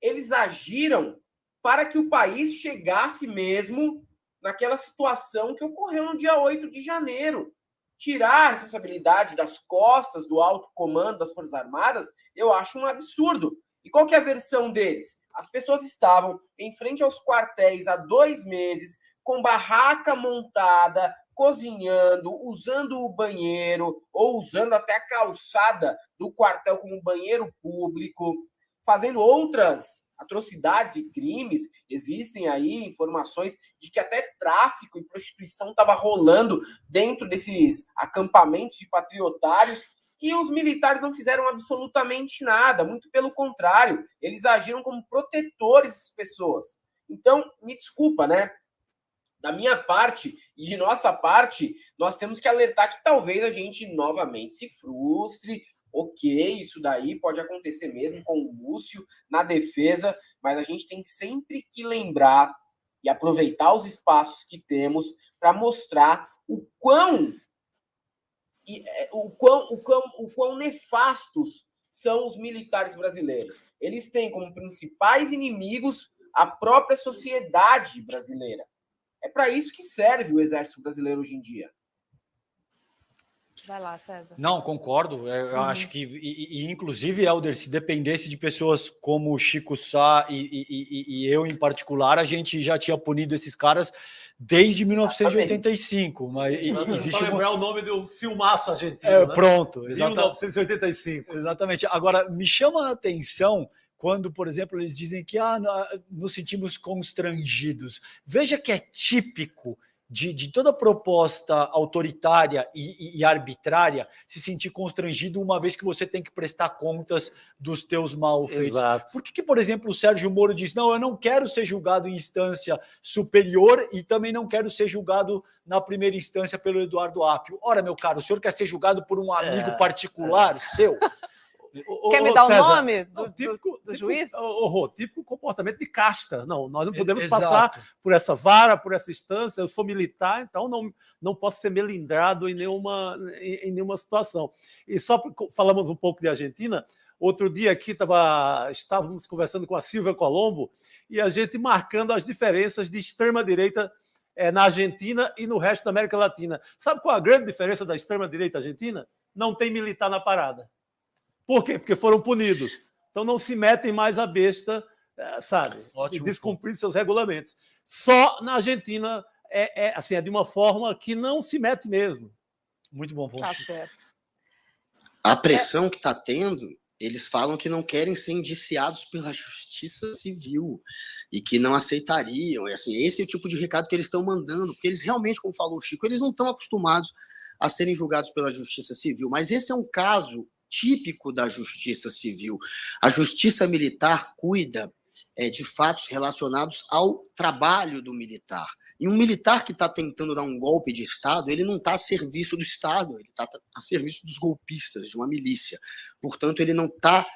eles agiram para que o país chegasse mesmo naquela situação que ocorreu no dia 8 de janeiro. Tirar a responsabilidade das costas do alto comando das Forças Armadas, eu acho um absurdo. E qual que é a versão deles? As pessoas estavam em frente aos quartéis há 2 meses, com barraca montada, cozinhando, usando o banheiro, ou usando até a calçada do quartel como banheiro público, fazendo outras atrocidades e crimes. Existem aí informações de que até tráfico e prostituição estava rolando dentro desses acampamentos de patriotários. E os militares não fizeram absolutamente nada, muito pelo contrário, eles agiram como protetores dessas pessoas. Então, me desculpa, né? Da minha parte e de nossa parte, nós temos que alertar que talvez a gente novamente se frustre. Ok, isso daí pode acontecer mesmo com o Lúcio na defesa, mas a gente tem sempre que lembrar e aproveitar os espaços que temos para mostrar o quão nefastos são os militares brasileiros. Eles têm como principais inimigos a própria sociedade brasileira. É para isso que serve o Exército Brasileiro hoje em dia. Vai lá, César. Não, concordo. Eu acho que, inclusive, Helder, se dependesse de pessoas como o Chico Sá e eu em particular, a gente já tinha punido esses caras desde 1985. Mas existe para lembrar o nome do filmaço argentino, né? Pronto. 1985. Exatamente. Agora, me chama a atenção quando, por exemplo, eles dizem que nos sentimos constrangidos. Veja que é típico de toda proposta autoritária e arbitrária se sentir constrangido uma vez que você tem que prestar contas dos teus malfeitos. Exato. Por que, por exemplo, o Sérgio Moro diz, não, eu não quero ser julgado em instância superior e também não quero ser julgado na primeira instância pelo Eduardo Apio? Ora, meu caro, o senhor quer ser julgado por um amigo particular seu? Quer me dar o César, nome do juiz? Típico comportamento de casta. Não, nós não podemos Exato. passar por essa vara, por essa instância. Eu sou militar, então não posso ser melindrado em nenhuma situação. E só falamos um pouco de Argentina. Outro dia aqui estávamos conversando com a Silvia Colombo e a gente marcando as diferenças de extrema-direita na Argentina e no resto da América Latina. Sabe qual a grande diferença da extrema-direita argentina? Não tem militar na parada. Por quê? Porque foram punidos. Então não se metem mais a besta, sabe? Ótimo. E descumprir seus regulamentos. Só na Argentina é de uma forma que não se mete mesmo. Muito bom ponto. Tá certo. A pressão que está tendo, eles falam que não querem ser indiciados pela justiça civil e que não aceitariam. E, assim, esse é o tipo de recado que eles estão mandando, porque eles realmente, como falou o Chico, eles não estão acostumados a serem julgados pela justiça civil. Mas esse é um caso típico da justiça civil. A justiça militar cuida de fatos relacionados ao trabalho do militar. E um militar que está tentando dar um golpe de Estado, ele não está a serviço do Estado, ele está a serviço dos golpistas, de uma milícia. Portanto, ele não está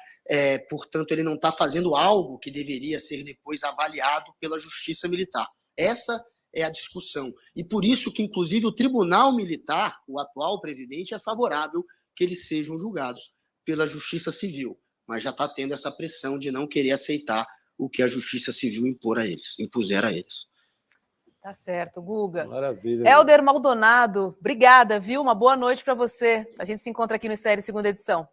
fazendo algo que deveria ser depois avaliado pela justiça militar. Essa é a discussão. E por isso que, inclusive, o Tribunal Militar, o atual presidente, é favorável que eles sejam julgados pela Justiça Civil, mas já está tendo essa pressão de não querer aceitar o que a Justiça Civil impuser a eles. Tá certo, Guga. Maravilha. Helder Maldonado, obrigada, viu? Uma boa noite para você. A gente se encontra aqui no Série Segunda Edição.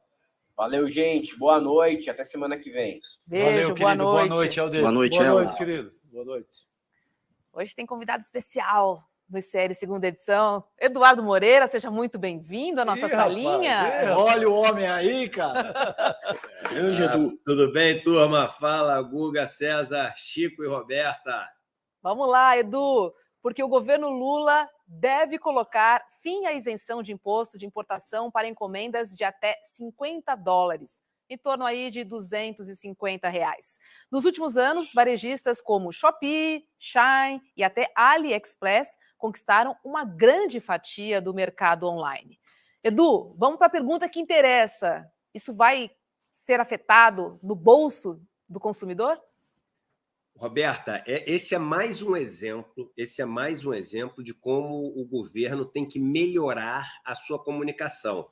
Valeu, gente. Boa noite. Até semana que vem. Beijo, Valeu, boa querido. noite. Boa noite, Helder. Boa noite, Boa Helder. noite, querido. Boa noite. Hoje tem convidado especial no Série Segunda Edição. Eduardo Moreira, seja muito bem-vindo à nossa salinha. Rapaz, Olha o homem aí, cara. Grande Edu. Tudo bem, turma? Fala, Guga, César, Chico e Roberta. Vamos lá, Edu, porque o governo Lula deve colocar fim à isenção de imposto de importação para encomendas de até $50, em torno aí de R$250. Nos últimos anos, varejistas como Shopee, Shein e até AliExpress conquistaram uma grande fatia do mercado online. Edu, vamos para a pergunta que interessa. Isso vai ser afetado no bolso do consumidor? Roberta, esse é mais um exemplo de como o governo tem que melhorar a sua comunicação.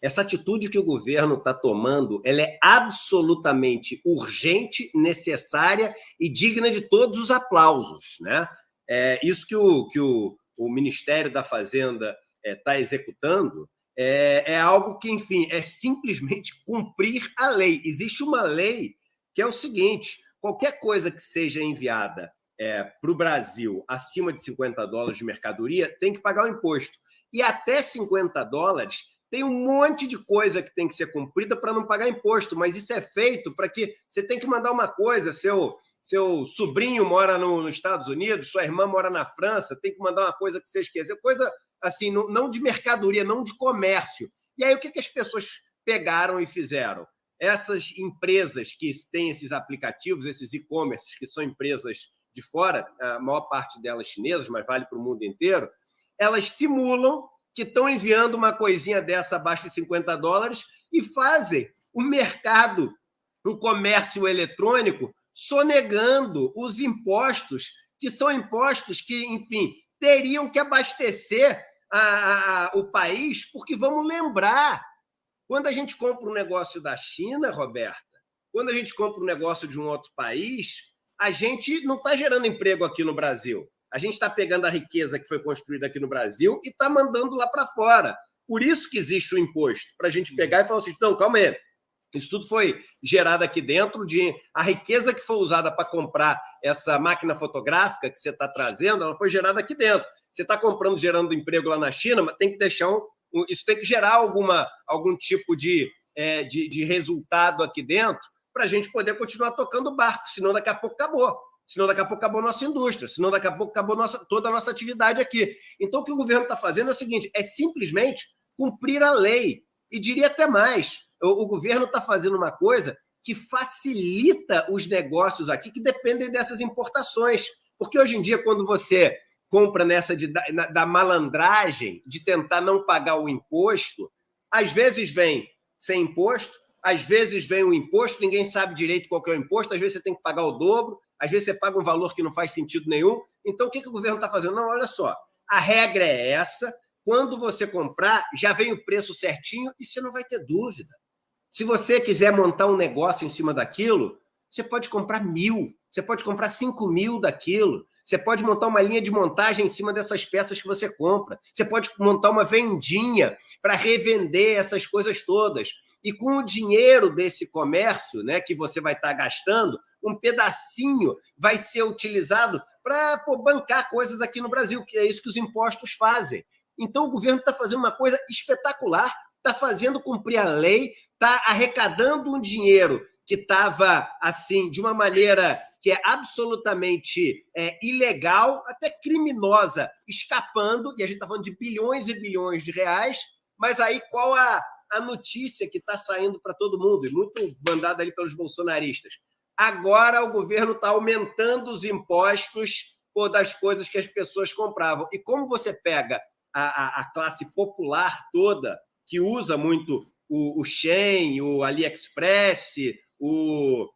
Essa atitude que o governo está tomando, ela é absolutamente urgente, necessária e digna de todos os aplausos, né? Isso que o Ministério da Fazenda está executando é algo que, enfim, é simplesmente cumprir a lei. Existe uma lei que é o seguinte: qualquer coisa que seja enviada para o Brasil acima de $50 de mercadoria tem que pagar o imposto. E até $50 tem um monte de coisa que tem que ser cumprida para não pagar imposto, mas isso é feito para que você tem que mandar uma coisa, seu sobrinho mora nos Estados Unidos, sua irmã mora na França, tem que mandar uma coisa que você esqueceu, coisa assim, não de mercadoria, não de comércio. E aí o que as pessoas pegaram e fizeram? Essas empresas que têm esses aplicativos, esses e-commerces, que são empresas de fora, a maior parte delas chinesas, mas vale para o mundo inteiro, elas simulam que estão enviando uma coisinha dessa abaixo de $50 e fazem o mercado, o comércio eletrônico, sonegando os impostos, que são impostos que, enfim, teriam que abastecer o país, porque vamos lembrar, quando a gente compra um negócio da China, Roberta, quando a gente compra um negócio de um outro país, a gente não está gerando emprego aqui no Brasil. A gente está pegando a riqueza que foi construída aqui no Brasil e está mandando lá para fora. Por isso que existe o imposto, para a gente pegar e falar assim, não, calma aí, isso tudo foi gerado aqui dentro a riqueza que foi usada para comprar essa máquina fotográfica que você está trazendo, ela foi gerada aqui dentro. Você está gerando emprego lá na China, mas tem que deixar isso tem que gerar algum tipo de resultado aqui dentro para a gente poder continuar tocando o barco, senão daqui a pouco acabou. Senão daqui a pouco acabou a nossa indústria, senão daqui a pouco acabou toda a nossa atividade aqui. Então, o que o governo está fazendo é o seguinte, é simplesmente cumprir a lei. E diria até mais, o governo está fazendo uma coisa que facilita os negócios aqui que dependem dessas importações. Porque hoje em dia, quando você compra nessa da malandragem, de tentar não pagar o imposto, às vezes vem sem imposto, às vezes vem o imposto, ninguém sabe direito qual que é o imposto, às vezes você tem que pagar o dobro, às vezes você paga um valor que não faz sentido nenhum. Então, o que o governo está fazendo? Não, olha só, a regra é essa, quando você comprar, já vem o preço certinho e você não vai ter dúvida. Se você quiser montar um negócio em cima daquilo, você pode comprar 1.000, você pode comprar 5.000 daquilo, você pode montar uma linha de montagem em cima dessas peças que você compra, você pode montar uma vendinha para revender essas coisas todas. E com o dinheiro desse comércio, né, que você vai estar gastando, um pedacinho vai ser utilizado para bancar coisas aqui no Brasil, que é isso que os impostos fazem. Então, o governo está fazendo uma coisa espetacular, está fazendo cumprir a lei, está arrecadando um dinheiro que estava, assim, de uma maneira que é absolutamente ilegal, até criminosa, escapando, e a gente está falando de bilhões e bilhões de reais, mas aí qual a notícia que está saindo para todo mundo, e muito mandada ali pelos bolsonaristas? Agora o governo está aumentando os impostos das coisas que as pessoas compravam. E como você pega a classe popular toda, que usa muito o Shein, o AliExpress, o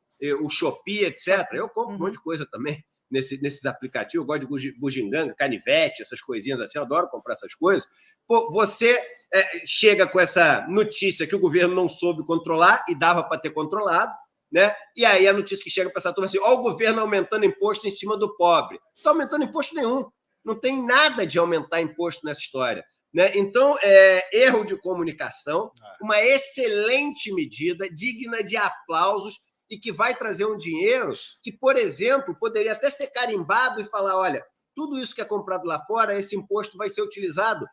Shopee, etc. Eu compro um monte de coisa também nesses aplicativos. Eu gosto de bugiganga, canivete, essas coisinhas assim. Eu adoro comprar essas coisas. Pô, você chega com essa notícia que o governo não soube controlar e dava para ter controlado, né? E aí a notícia que chega para essa turma assim, ó, o governo aumentando imposto em cima do pobre. Não está aumentando imposto nenhum. Não tem nada de aumentar imposto nessa história. Né? Então, erro de comunicação, uma excelente medida, digna de aplausos e que vai trazer um dinheiro que, por exemplo, poderia até ser carimbado e falar, olha, tudo isso que é comprado lá fora, esse imposto vai ser utilizado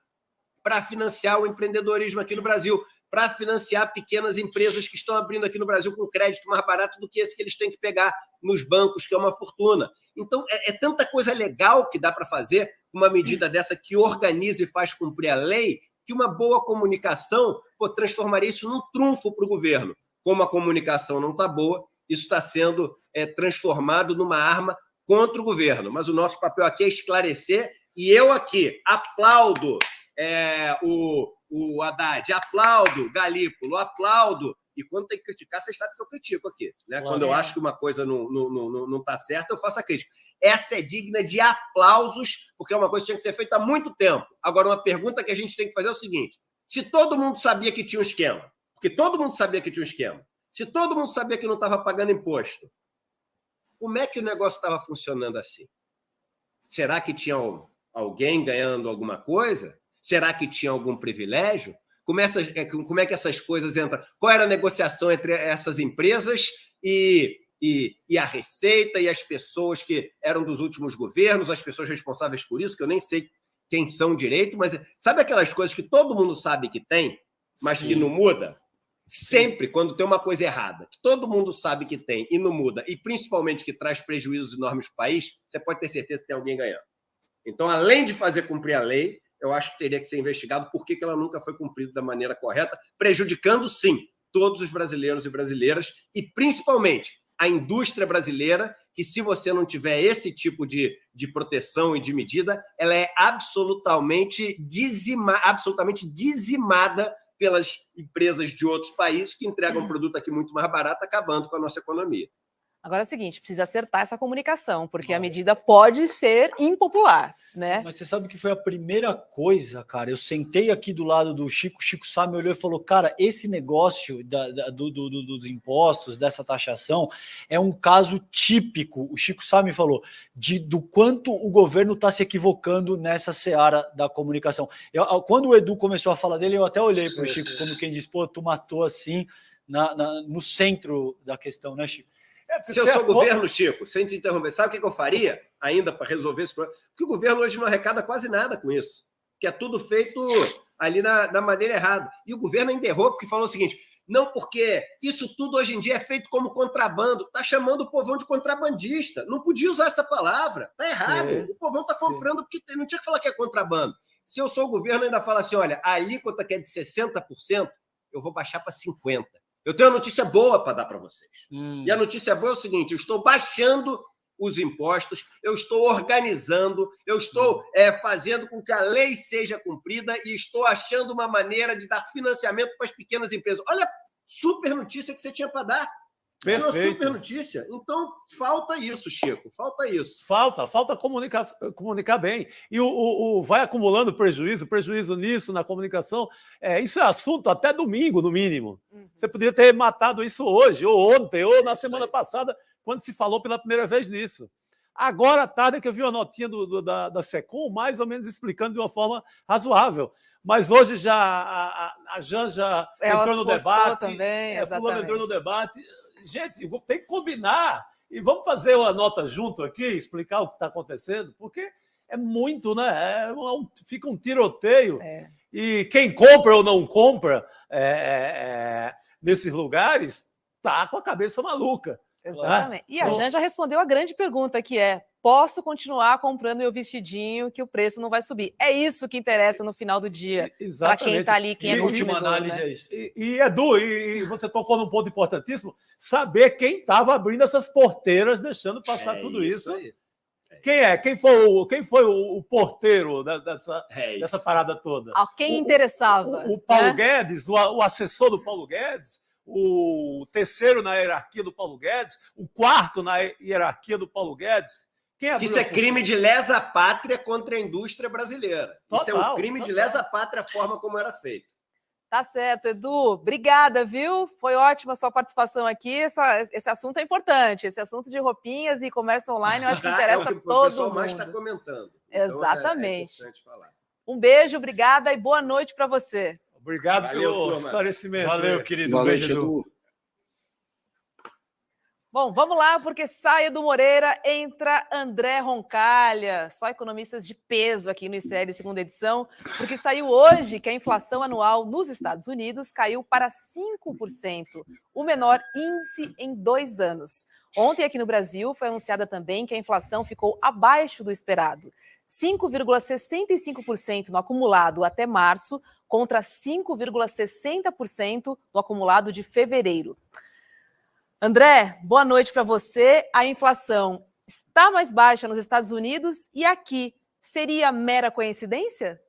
para financiar o empreendedorismo aqui no Brasil, para financiar pequenas empresas que estão abrindo aqui no Brasil com crédito mais barato do que esse que eles têm que pegar nos bancos, que é uma fortuna. Então, é tanta coisa legal que dá para fazer uma medida dessa que organiza e faz cumprir a lei, que uma boa comunicação transformaria isso num trunfo para o governo. Como a comunicação não está boa, isso está sendo transformado numa arma contra o governo. Mas o nosso papel aqui é esclarecer, e eu aqui aplaudo o Haddad, aplaudo o Galípolo, aplaudo. E quando tem que criticar, vocês sabem que eu critico aqui. Né? Quando eu acho que uma coisa não está certa, eu faço a crítica. Essa é digna de aplausos, porque é uma coisa que tinha que ser feita há muito tempo. Agora, uma pergunta que a gente tem que fazer é o seguinte: se todo mundo sabia que tinha um esquema, porque todo mundo sabia que tinha um esquema, se todo mundo sabia que não estava pagando imposto, como é que o negócio estava funcionando assim? Será que tinha alguém ganhando alguma coisa? Será que tinha algum privilégio? Como é que essas coisas entram? Qual era a negociação entre essas empresas e a Receita e as pessoas que eram dos últimos governos, as pessoas responsáveis por isso, que eu nem sei quem são direito, mas sabe aquelas coisas que todo mundo sabe que tem, mas que não muda? Sempre, quando tem uma coisa errada, que todo mundo sabe que tem e não muda, e principalmente que traz prejuízos enormes para o país, você pode ter certeza que tem alguém ganhando. Então, além de fazer cumprir a lei, eu acho que teria que ser investigado por que ela nunca foi cumprida da maneira correta, prejudicando, sim, todos os brasileiros e brasileiras, e principalmente a indústria brasileira, que se você não tiver esse tipo de proteção e de medida, ela é absolutamente dizimada pelas empresas de outros países que entregam um produto aqui muito mais barato, acabando com a nossa economia. Agora é o seguinte, precisa acertar essa comunicação, porque a medida pode ser impopular, né? Mas você sabe que foi a primeira coisa, cara. Eu sentei aqui do lado do Chico Sá me olhou e falou, cara, esse negócio dos impostos, dessa taxação, é um caso típico, o Chico Sá me falou, do quanto o governo está se equivocando nessa seara da comunicação. Quando o Edu começou a falar dele, eu até olhei para o Chico, como quem diz, pô, tu matou assim, no centro da questão, né, Chico? Se eu sou governo, Chico, sem te interromper, sabe o que eu faria ainda para resolver esse problema? Porque o governo hoje não arrecada quase nada com isso, que é tudo feito ali na maneira errada. E o governo ainda errou porque falou o seguinte, não, porque isso tudo hoje em dia é feito como contrabando. Está chamando o povão de contrabandista. Não podia usar essa palavra. Está errado. Sim. O povão está comprando porque não tinha que falar que é contrabando. Se eu sou o governo, ainda fala assim, olha, a alíquota que é de 60%, eu vou baixar para 50%. Eu tenho uma notícia boa para dar para vocês. E a notícia boa é o seguinte, eu estou baixando os impostos, eu estou organizando, eu estou fazendo com que a lei seja cumprida e estou achando uma maneira de dar financiamento para as pequenas empresas. Olha a super notícia que você tinha para dar. Perfeito. Tinha uma super notícia. Então, falta isso, Chico, falta isso. Falta comunicar bem. E vai acumulando prejuízo nisso, na comunicação. Isso é assunto até domingo, no mínimo. Você poderia ter matado isso hoje, ou ontem, ou na semana passada, quando se falou pela primeira vez nisso. Agora à tarde que eu vi uma notinha da Secom, mais ou menos explicando de uma forma razoável. Mas hoje já a Janja entrou no debate. Também, Fulano entrou no debate. Gente, tem que combinar e vamos fazer uma nota junto aqui, explicar o que está acontecendo, porque é muito, né? Fica um tiroteio. E quem compra ou não compra nesses lugares está com a cabeça maluca. Exatamente. E a Janja respondeu a grande pergunta, que é: posso continuar comprando meu vestidinho que o preço não vai subir? É isso que interessa no final do dia. Para quem está ali, quem é consumidor. Última análise, né? É isso. Edu, você tocou num ponto importantíssimo, saber quem estava abrindo essas porteiras, deixando passar tudo isso. Aí. Quem foi o porteiro dessa parada toda? A quem interessava. O Paulo Guedes, o assessor do Paulo Guedes, o terceiro na hierarquia do Paulo Guedes, o quarto na hierarquia do Paulo Guedes. Isso é crime de lesa pátria contra a indústria brasileira. Isso é um crime de lesa pátria, a forma como era feito. Tá certo, Edu. Obrigada, viu? Foi ótima a sua participação aqui. Esse assunto é importante. Esse assunto de roupinhas e comércio online, eu acho que interessa todo mundo. O pessoal mais está comentando. Exatamente. Então é importante falar. Um beijo, obrigada e boa noite para você. Obrigado pelo esclarecimento. Valeu, querido. Boa Beijo, noite, Edu. Edu. Bom, vamos lá, porque sai Edu Moreira, entra André Roncalha, só economistas de peso aqui no ICL segunda edição, porque saiu hoje que a inflação anual nos Estados Unidos caiu para 5%, o menor índice em 2 anos. Ontem aqui no Brasil foi anunciada também que a inflação ficou abaixo do esperado, 5,65% no acumulado até março, contra 5,60% no acumulado de fevereiro. André, boa noite para você. A inflação está mais baixa nos Estados Unidos e aqui seria mera coincidência?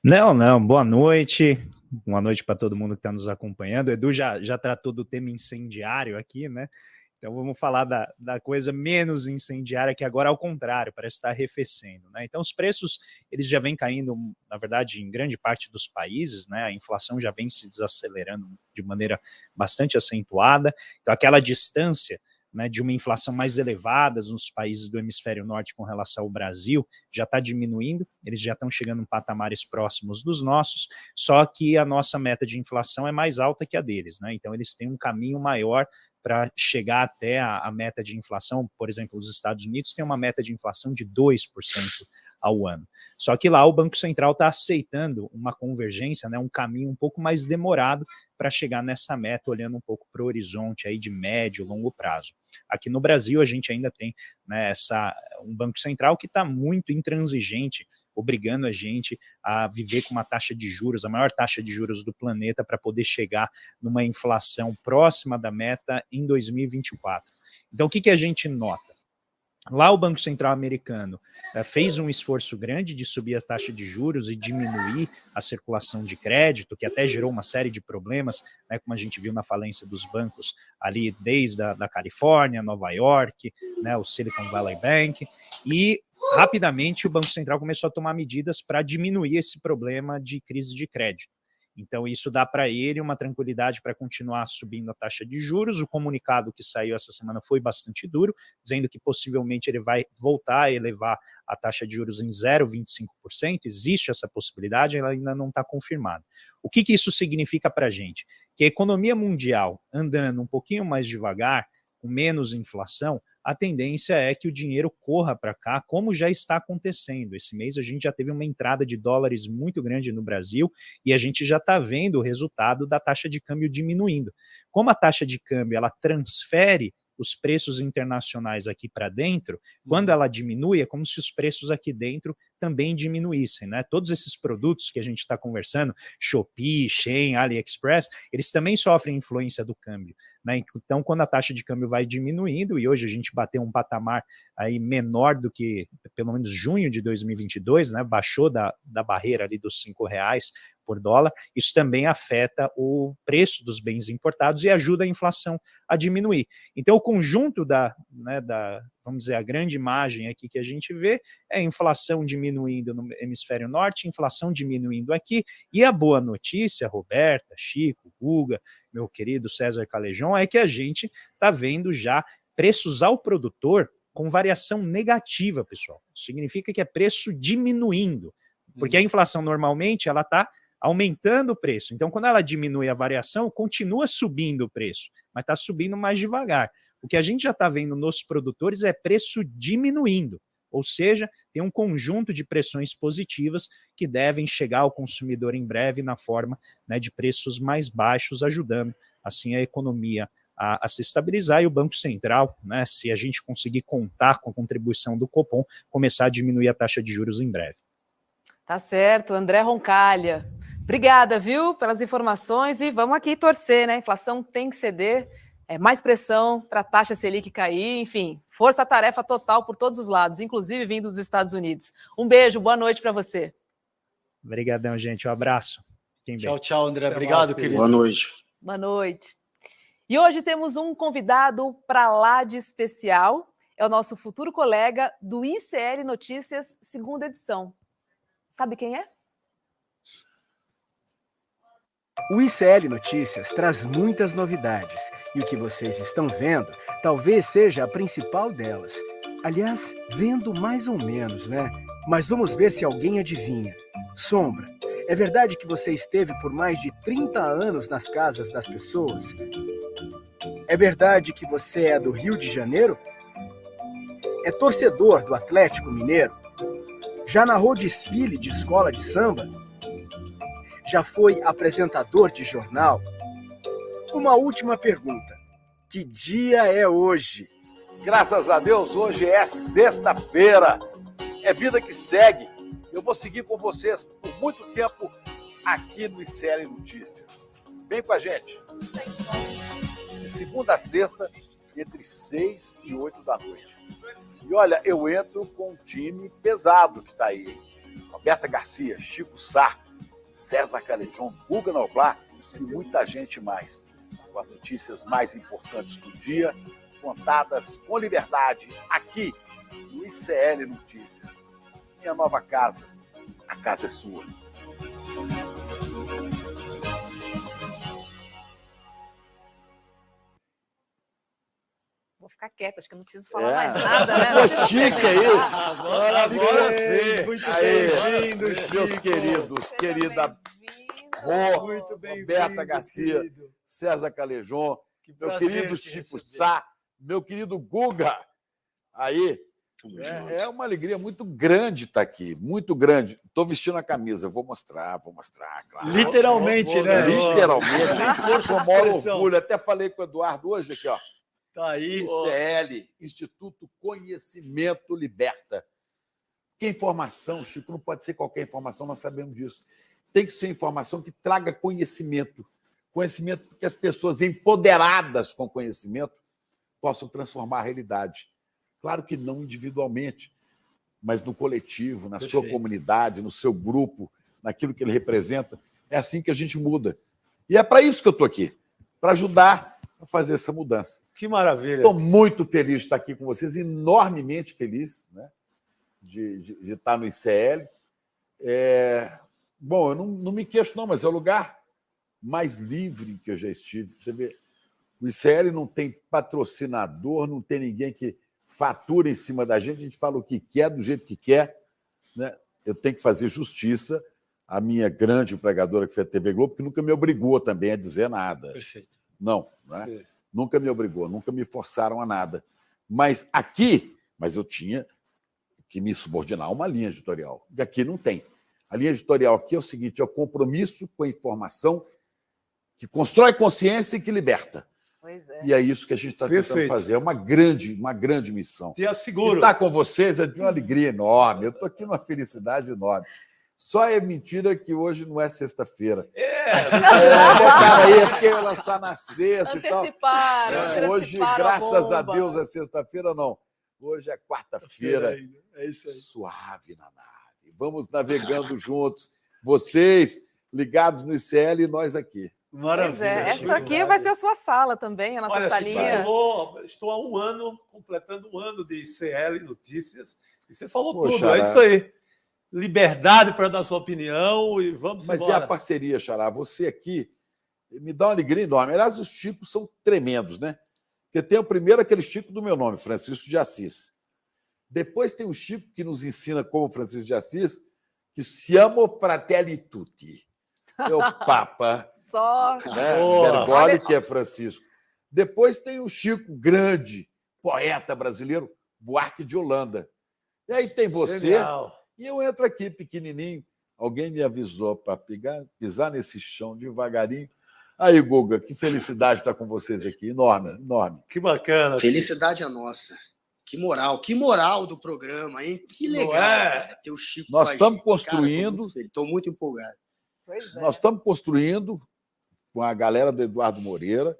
Não. Boa noite. Boa noite para todo mundo que está nos acompanhando. O Edu já tratou do tema incendiário aqui, né? Então vamos falar da coisa menos incendiária, que agora ao contrário, parece estar arrefecendo, né? Então os preços, eles já vêm caindo, na verdade, em grande parte dos países, né? A inflação já vem se desacelerando de maneira bastante acentuada. Então aquela distância, né, de uma inflação mais elevada nos países do hemisfério norte com relação ao Brasil já está diminuindo, eles já estão chegando em patamares próximos dos nossos, só que a nossa meta de inflação é mais alta que a deles, né? Então eles têm um caminho maior para chegar até a meta de inflação. Por exemplo, os Estados Unidos têm uma meta de inflação de 2% ao ano. Só que lá o Banco Central está aceitando uma convergência, né, um caminho um pouco mais demorado para chegar nessa meta, olhando um pouco para o horizonte aí de médio, longo prazo. Aqui no Brasil a gente ainda tem, né, um Banco Central que está muito intransigente, obrigando a gente a viver com uma taxa de juros, a maior taxa de juros do planeta, para poder chegar numa inflação próxima da meta em 2024. Então o que a gente nota? Lá o Banco Central americano fez um esforço grande de subir a taxa de juros e diminuir a circulação de crédito, que até gerou uma série de problemas, né, como a gente viu na falência dos bancos ali desde a Califórnia, Nova York, né, o Silicon Valley Bank, e rapidamente o Banco Central começou a tomar medidas para diminuir esse problema de crise de crédito. Então isso dá para ele uma tranquilidade para continuar subindo a taxa de juros. O comunicado que saiu essa semana foi bastante duro, dizendo que possivelmente ele vai voltar a elevar a taxa de juros em 0,25%. Existe essa possibilidade, ela ainda não está confirmada. O que isso significa para a gente? Que a economia mundial andando um pouquinho mais devagar, com menos inflação, a tendência é que o dinheiro corra para cá, como já está acontecendo. Esse mês a gente já teve uma entrada de dólares muito grande no Brasil e a gente já está vendo o resultado da taxa de câmbio diminuindo. Como a taxa de câmbio ela transfere os preços internacionais aqui para dentro, quando ela diminui, é como se os preços aqui dentro também diminuíssem, né? Todos esses produtos que a gente está conversando, Shopee, Shein, AliExpress, eles também sofrem influência do câmbio, né? Então, quando a taxa de câmbio vai diminuindo, e hoje a gente bateu um patamar aí menor do que, pelo menos, junho de 2022, né? Baixou da barreira ali dos R$5 por dólar, isso também afeta o preço dos bens importados e ajuda a inflação a diminuir. Então, o conjunto vamos dizer, a grande imagem aqui que a gente vê é a inflação diminuindo no hemisfério norte, inflação diminuindo aqui, e a boa notícia, Roberta, Chico, Guga, meu querido César Calejão, é que a gente está vendo já preços ao produtor com variação negativa, pessoal. Isso significa que é preço diminuindo, porque a inflação normalmente ela está aumentando o preço. Então, quando ela diminui a variação, continua subindo o preço, mas está subindo mais devagar. O que a gente já está vendo nos produtores é preço diminuindo, ou seja, tem um conjunto de pressões positivas que devem chegar ao consumidor em breve na forma, né, de preços mais baixos, ajudando assim a economia a se estabilizar e o Banco Central, né, se a gente conseguir contar com a contribuição do Copom, começar a diminuir a taxa de juros em breve. Tá certo, André Roncalha. Obrigada, viu, pelas informações e vamos aqui torcer, né? A inflação tem que ceder, mais pressão para a taxa Selic cair, enfim, força-tarefa total por todos os lados, inclusive vindo dos Estados Unidos. Um beijo, boa noite para você. Obrigadão, gente, um abraço. Tchau, tchau, André. Obrigado, querido. Boa noite. Boa noite. E hoje temos um convidado para lá de especial, é o nosso futuro colega do ICL Notícias, segunda edição. Sabe quem é? O ICL Notícias traz muitas novidades e o que vocês estão vendo talvez seja a principal delas. Aliás, vendo mais ou menos, né? Mas vamos ver se alguém adivinha. Sombra, é verdade que você esteve por mais de 30 anos nas casas das pessoas? É verdade que você é do Rio de Janeiro? É torcedor do Atlético Mineiro? Já narrou desfile de escola de samba? Já foi apresentador de jornal? Uma última pergunta. Que dia é hoje? Graças a Deus, hoje é sexta-feira. É vida que segue. Eu vou seguir com vocês por muito tempo aqui no ICL Notícias. Vem com a gente. De segunda a sexta, entre 6 e 8 da noite. E olha, eu entro com um time pesado que está aí. Roberta Garcia, Chico Sá, César Calejón, Guga Noblar e muita gente mais. Com as notícias mais importantes do dia, contadas com liberdade, aqui no ICL Notícias. Minha nova casa, a casa é sua. Vou ficar quieta, acho que eu não preciso falar mais nada, né? Ficou chique aí. Agora você. Muito bem-vindo, meus Chico. queridos, querida Roberta Garcia, César Calejón, meu querido Chico Sá, meu querido Guga. Aí, é uma alegria muito grande estar aqui, muito grande. Estou vestindo a camisa, vou mostrar, claro. Literalmente, né? Literalmente. Com o maior orgulho. Até falei com o Eduardo hoje aqui, ó. Tá aí, ICL, Instituto Conhecimento Liberta. Que informação, Chico, não pode ser qualquer informação, nós sabemos disso. Tem que ser informação que traga conhecimento. Conhecimento que as pessoas empoderadas com conhecimento possam transformar a realidade. Claro que não individualmente, mas no coletivo, na sua comunidade, no seu grupo, naquilo que ele representa. É assim que a gente muda. E é para isso que eu estou aqui, para ajudar a fazer essa mudança. Que maravilha. Estou muito feliz de estar aqui com vocês, enormemente feliz, né, de estar no ICL. Bom, eu não me queixo, não, mas é o lugar mais livre que eu já estive. Você vê, o ICL não tem patrocinador, não tem ninguém que fatura em cima da gente, a gente fala o que quer, do jeito que quer. Né? Eu tenho que fazer justiça à minha grande empregadora, que foi a TV Globo, que nunca me obrigou também a dizer nada. Perfeito. Não, né? Nunca me obrigou, nunca me forçaram a nada. Mas eu tinha que me subordinar a uma linha editorial. E aqui não tem. A linha editorial aqui é o seguinte, é o compromisso com a informação que constrói consciência e que liberta. Pois é. E é isso que a gente está tentando fazer. É uma grande missão. Te asseguro. Estar com vocês é de uma alegria enorme. Eu estou aqui numa felicidade enorme. Só é mentira que hoje não é sexta-feira. Botaram aí, porque ia lançar na sexta e tal. Hoje, graças a Deus, é sexta-feira, não. Hoje é quarta-feira. É isso aí. Suave na nave. Vamos navegando juntos. Vocês ligados no ICL e nós aqui. Maravilha. Essa aqui vai ser a sua sala também, a nossa salinha. Estou há um ano, completando um ano de ICL Notícias, e você falou tudo, Xará. é isso aí. Liberdade para dar sua opinião e vamos embora. Mas e a parceria, Xará? Você aqui me dá uma alegria enorme. Aliás, os Chicos são tremendos, né? Porque tem o primeiro, aquele Chico do meu nome, Francisco de Assis. Depois tem o Chico que nos ensina como Francisco de Assis, que se ama Fratelli Tutti. É o Papa. Só. Né? Bergoglio, que é Francisco. Depois tem o Chico, grande poeta brasileiro, Buarque de Holanda. E aí tem você. Genial. E eu entro aqui, pequenininho. Alguém me avisou para pisar nesse chão devagarinho. Aí, Guga, que felicidade estar com vocês aqui. Enorme, enorme. Que bacana. Felicidade é nossa. Que moral do programa, hein? Que legal, cara, ter o Chico. Nós estamos construindo. Estou muito empolgado. Nós estamos construindo com a galera do Eduardo Moreira.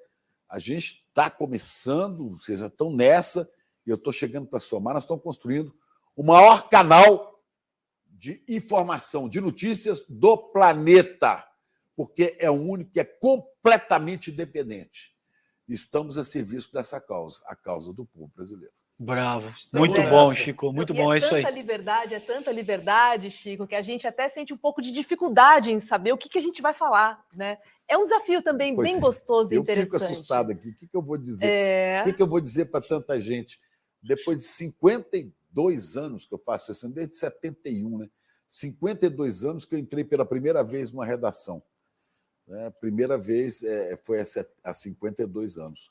A gente está começando, vocês já estão nessa, e eu estou chegando para somar. Nós estamos construindo o maior canal de informação, de notícias do planeta, porque é o único que é completamente independente. Estamos a serviço dessa causa, a causa do povo brasileiro. Bravo. Muito bom, Chico. Muito bom, é isso aí. É tanta liberdade, Chico, que a gente até sente um pouco de dificuldade em saber o que a gente vai falar, né? É um desafio também bem gostoso e interessante. Eu fico assustado aqui. O que eu vou dizer? O que eu vou dizer para tanta gente? Depois de 52 anos que eu faço isso, desde 71, né? 52 anos que eu entrei pela primeira vez numa redação. A primeira vez foi há 52 anos.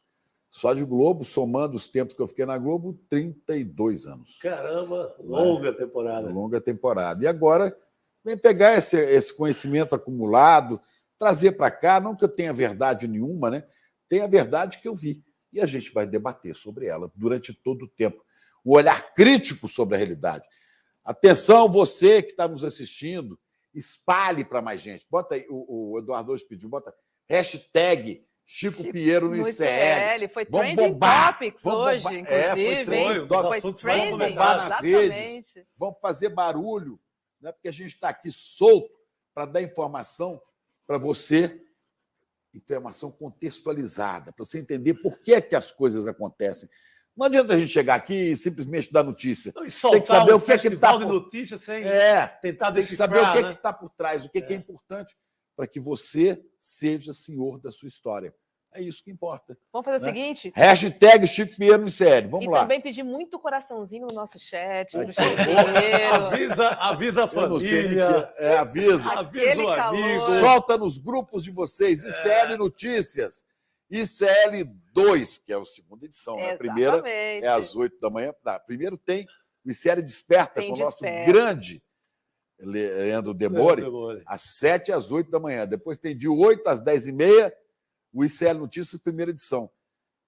Só de Globo, somando os tempos que eu fiquei na Globo, 32 anos. Caramba, longa temporada. Longa temporada. E agora, vem pegar esse conhecimento acumulado, trazer para cá, não que eu tenha verdade nenhuma, né? Tem a verdade que eu vi. E a gente vai debater sobre ela durante todo o tempo. O olhar crítico sobre a realidade. Atenção, você que está nos assistindo, espalhe para mais gente. Bota aí, o Eduardo hoje pediu, bota hashtag Chico Pinheiro no ICL. Foi trending topics hoje, inclusive. Foi trending. Vamos bombar nas redes. Vamos fazer barulho, né? Porque a gente está aqui solto para dar informação para você, informação contextualizada, para você entender por que as coisas acontecem. Não adianta a gente chegar aqui e simplesmente dar notícia. Tem que saber o que está por notícia sem tentar decifrar. Tem que saber o que está por trás, o que é importante para que você seja senhor da sua história. É isso que importa. Vamos fazer o seguinte? Hashtag Chico Pinheiro no ICL. Vamos lá. E também pedir muito coraçãozinho no nosso chat. No Chico Pinheiro. Avisa a família. Avisa o amigo. Solta nos grupos de vocês. ICL Notícias. ICL 2, que é a segunda edição. Né? A primeira é às 8 da manhã. Primeiro tem o ICL Desperta, com o nosso grande Leandro Demore, às 7 às 8 da manhã. Depois tem de 8 às 10h30, o ICL Notícias, primeira edição.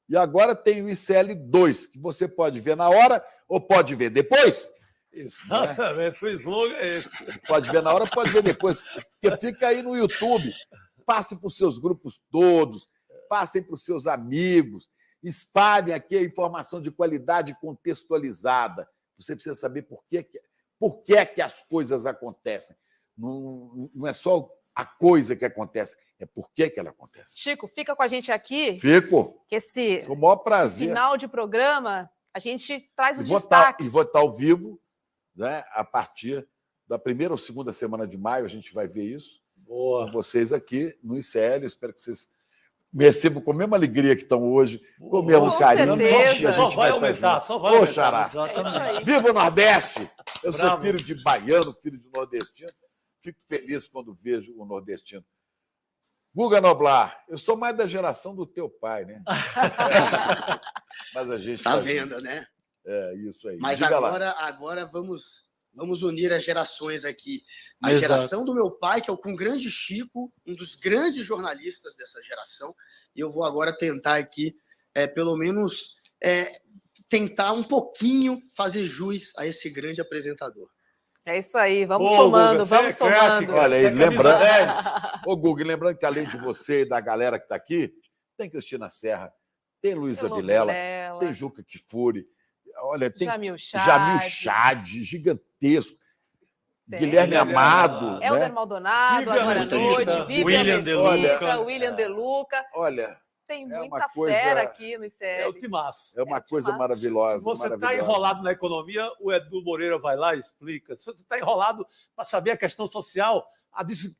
E agora tem o ICL 2, que você pode ver na hora ou pode ver depois. Exatamente, o slogan é esse. Pode ver na hora, pode ver depois. Porque fica aí no YouTube. Passe para os seus grupos todos, passem para os seus amigos, espalhem aqui a informação de qualidade contextualizada. Você precisa saber por que as coisas acontecem. Não é só a coisa que acontece, é por que ela acontece. Chico, fica com a gente aqui. Fico. Que com o maior prazer. Final de programa, a gente traz os destaques. E vou estar ao vivo, né, a partir da primeira ou segunda semana de maio, a gente vai ver isso. Boa. Com vocês aqui no ICL. Espero que vocês me recebam com a mesma alegria que estão hoje, com o mesmo carinho. Só vai aumentar, só vai aumentar. Viva o Nordeste! Eu sou filho de baiano, filho de nordestino. Fico feliz quando vejo o nordestino. Guga Noblar, eu sou mais da geração do teu pai, né? Mas a gente tá vendo, né? É, isso aí. Mas agora vamos unir as gerações aqui. A geração do meu pai, que é o com grande Chico, um dos grandes jornalistas dessa geração, e eu vou agora tentar aqui, pelo menos, tentar um pouquinho fazer jus a esse grande apresentador. É isso aí, vamos somando, vamos somando. Olha aí, lembrando, Guga, lembrando que além de você e da galera que está aqui, tem Cristina Serra, tem Luísa Vilela, tem Juca Kfouri, olha, tem Jamil Chad, gigantesco, Guilherme Amado, Helder Maldonado, agora à noite, William De Luca. Olha, tem muita fera aqui no ICL. É o timaço. É uma coisa maravilhosa. Se você está enrolado na economia, o Edu Moreira vai lá e explica. Se você está enrolado para saber a questão social,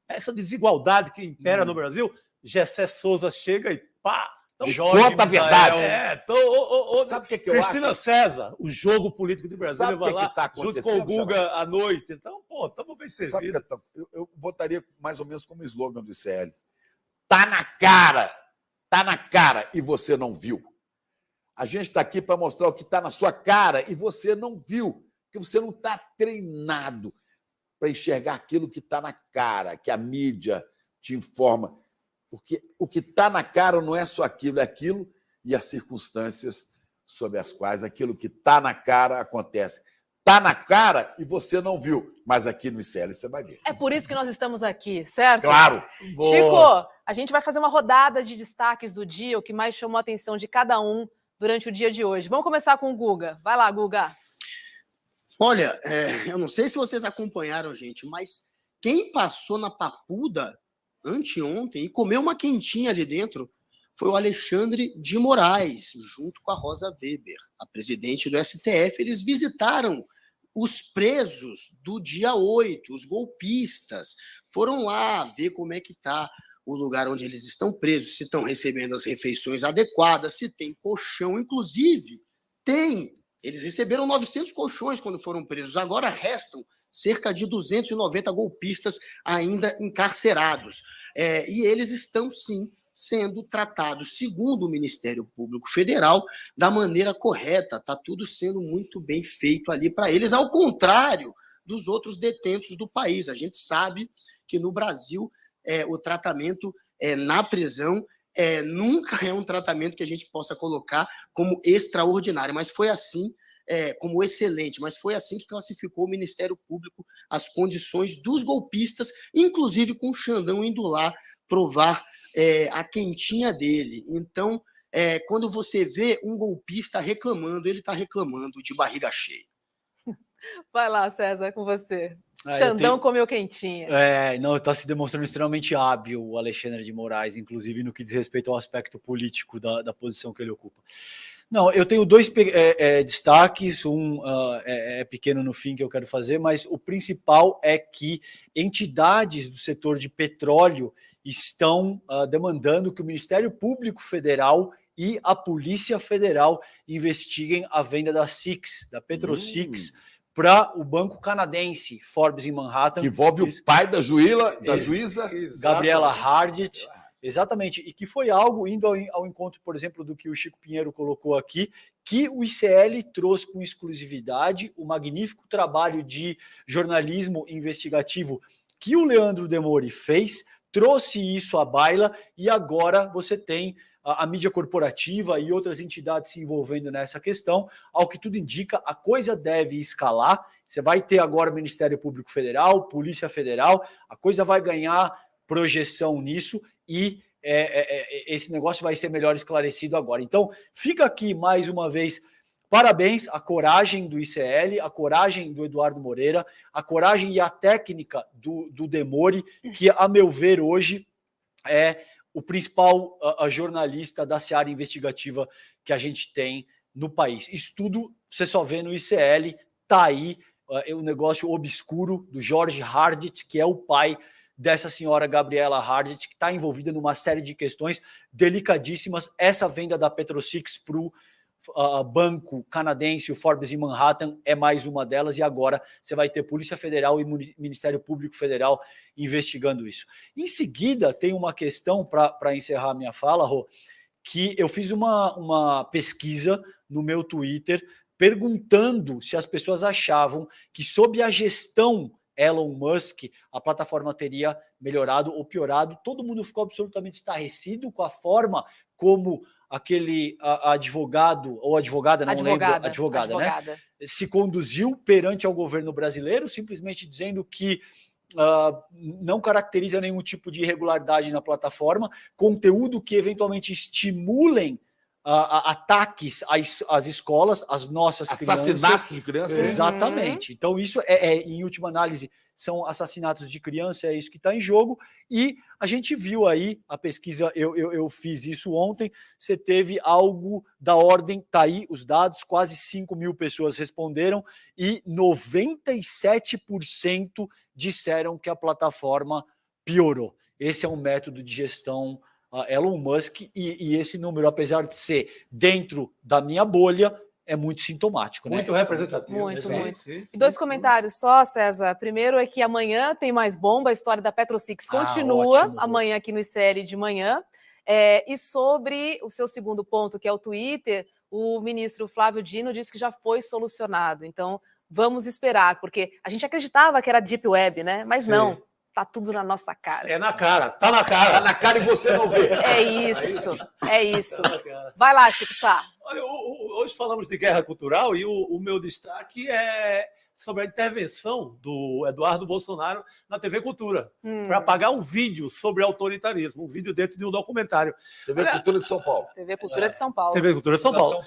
essa desigualdade que impera no Brasil, Gessé Souza chega e pá! Conta a verdade. Sabe o que eu acho? Cristina César, o jogo político de Brasília, vai lá junto com o Guga à noite. Então, estamos bem servidos. Eu botaria mais ou menos como slogan do ICL. Tá na cara! Está na cara e você não viu. A gente está aqui para mostrar o que está na sua cara e você não viu, porque você não está treinado para enxergar aquilo que está na cara, que a mídia te informa. Porque o que está na cara não é só aquilo, é aquilo e as circunstâncias sob as quais aquilo que está na cara acontece. Está na cara e você não viu, mas aqui no ICL você vai ver. É por isso que nós estamos aqui, certo? Claro! Chico, a gente vai fazer uma rodada de destaques do dia, o que mais chamou a atenção de cada um durante o dia de hoje. Vamos começar com o Guga. Vai lá, Guga. Olha, eu não sei se vocês acompanharam, gente, mas quem passou na Papuda anteontem e comeu uma quentinha ali dentro foi o Alexandre de Moraes, junto com a Rosa Weber, a presidente do STF. Eles visitaram os presos do dia 8, os golpistas, foram lá ver como é que está o lugar onde eles estão presos, se estão recebendo as refeições adequadas, se tem colchão, inclusive eles receberam 900 colchões quando foram presos, agora restam cerca de 290 golpistas ainda encarcerados, e eles estão sim sendo tratados, segundo o Ministério Público Federal, da maneira correta. Está tudo sendo muito bem feito ali para eles, ao contrário dos outros detentos do país. A gente sabe que no Brasil o tratamento na prisão nunca é um tratamento que a gente possa colocar como extraordinário, mas foi assim, como excelente, mas foi assim que classificou o Ministério Público as condições dos golpistas, inclusive com o Xandão indo lá provar a quentinha dele. Então, quando você vê um golpista reclamando, ele está reclamando de barriga cheia. Vai lá, César, com você. Xandão comeu quentinha. Não, está se demonstrando extremamente hábil o Alexandre de Moraes, inclusive no que diz respeito ao aspecto político da posição que ele ocupa. Não, eu tenho dois destaques, um é pequeno no fim que eu quero fazer, mas o principal é que entidades do setor de petróleo estão demandando que o Ministério Público Federal e a Polícia Federal investiguem a venda da Six, da PetroSix, para o banco canadense Forbes em Manhattan. Que envolve o pai da juíza Gabriela Hardit. Exatamente, e que foi algo indo ao encontro, por exemplo, do que o Chico Pinheiro colocou aqui, que o ICL trouxe com exclusividade o magnífico trabalho de jornalismo investigativo que o Leandro Demori fez, trouxe isso à baila, e agora você tem a mídia corporativa e outras entidades se envolvendo nessa questão. Ao que tudo indica, a coisa deve escalar. Você vai ter agora o Ministério Público Federal, Polícia Federal, a coisa vai ganhar projeção nisso, e esse negócio vai ser melhor esclarecido agora. Então, fica aqui mais uma vez, parabéns à coragem do ICL, a coragem do Eduardo Moreira, a coragem e a técnica do Demori, que, a meu ver, hoje é o principal jornalista da seara investigativa que a gente tem no país. Isso tudo você só vê no ICL, tá aí o negócio obscuro do Jorge Hardit, que é o pai dessa senhora Gabriela Hardit, que está envolvida numa série de questões delicadíssimas. Essa venda da PetroSix para o banco canadense, o Forbes em Manhattan, é mais uma delas, e agora você vai ter Polícia Federal e Ministério Público Federal investigando isso. Em seguida, tem uma questão, para encerrar minha fala, Rô, que eu fiz uma pesquisa no meu Twitter perguntando se as pessoas achavam que, sob a gestão Elon Musk, a plataforma teria melhorado ou piorado. Todo mundo ficou absolutamente estarrecido com a forma como aquele advogado, ou advogada, não lembro, advogada, né? Se conduziu perante ao governo brasileiro, simplesmente dizendo que não caracteriza nenhum tipo de irregularidade na plataforma, conteúdo que eventualmente estimulem ataques às escolas, às nossas crianças. Assassinatos de crianças. Exatamente. Então, isso em última análise, são assassinatos de criança, é isso que está em jogo. E a gente viu aí, a pesquisa, eu fiz isso ontem, você teve algo da ordem, tá aí os dados, quase 5 mil pessoas responderam e 97% disseram que a plataforma piorou. Esse é um método de gestão Elon Musk, e esse número, apesar de ser dentro da minha bolha, é muito sintomático, né? Muito representativo. Muito. E dois comentários só, César. Primeiro é que amanhã tem mais bomba, a história da PetroSix continua, ótimo, amanhã aqui no ICL de manhã. E sobre o seu segundo ponto, que é o Twitter, o ministro Flávio Dino disse que já foi solucionado. Então, vamos esperar, porque a gente acreditava que era Deep Web, né? Mas não. Tá tudo na nossa cara. É na cara, tá na cara. Tá na cara e você não vê. É isso. Vai lá, Chico Sá. Olha, hoje falamos de guerra cultural e o meu destaque é sobre a intervenção do Eduardo Bolsonaro na TV Cultura, para apagar um vídeo sobre autoritarismo, um vídeo dentro de um documentário. TV Cultura de São Paulo. TV Cultura de São Paulo. TV Cultura de São Paulo.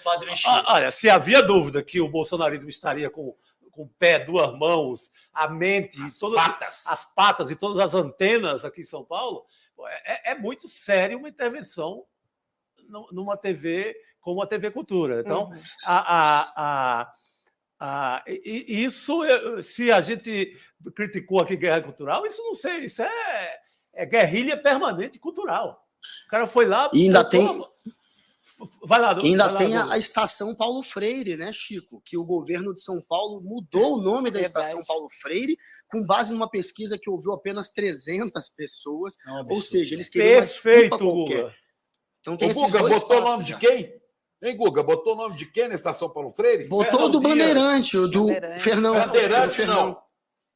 Olha, se havia dúvida que o bolsonarismo estaria com o pé, duas mãos, a mente, as patas e todas as antenas aqui em São Paulo, é muito sério uma intervenção numa TV como a TV Cultura. Então, isso, se a gente criticou aqui guerra cultural, isso não sei, isso é guerrilha permanente cultural. O cara foi lá... E ainda tem... Vai lá, tem a Estação Paulo Freire, né, Chico? Que o governo de São Paulo mudou o nome da Estação Paulo Freire com base numa pesquisa que ouviu apenas 300 pessoas. Ou seja, eles queriam uma desculpa qualquer. Então tem o Guga botou o nome de quem? Hein, Guga? Botou o nome de quem na Estação Paulo Freire? Botou do Bandeirante, o do Fernão. Bandeirante não.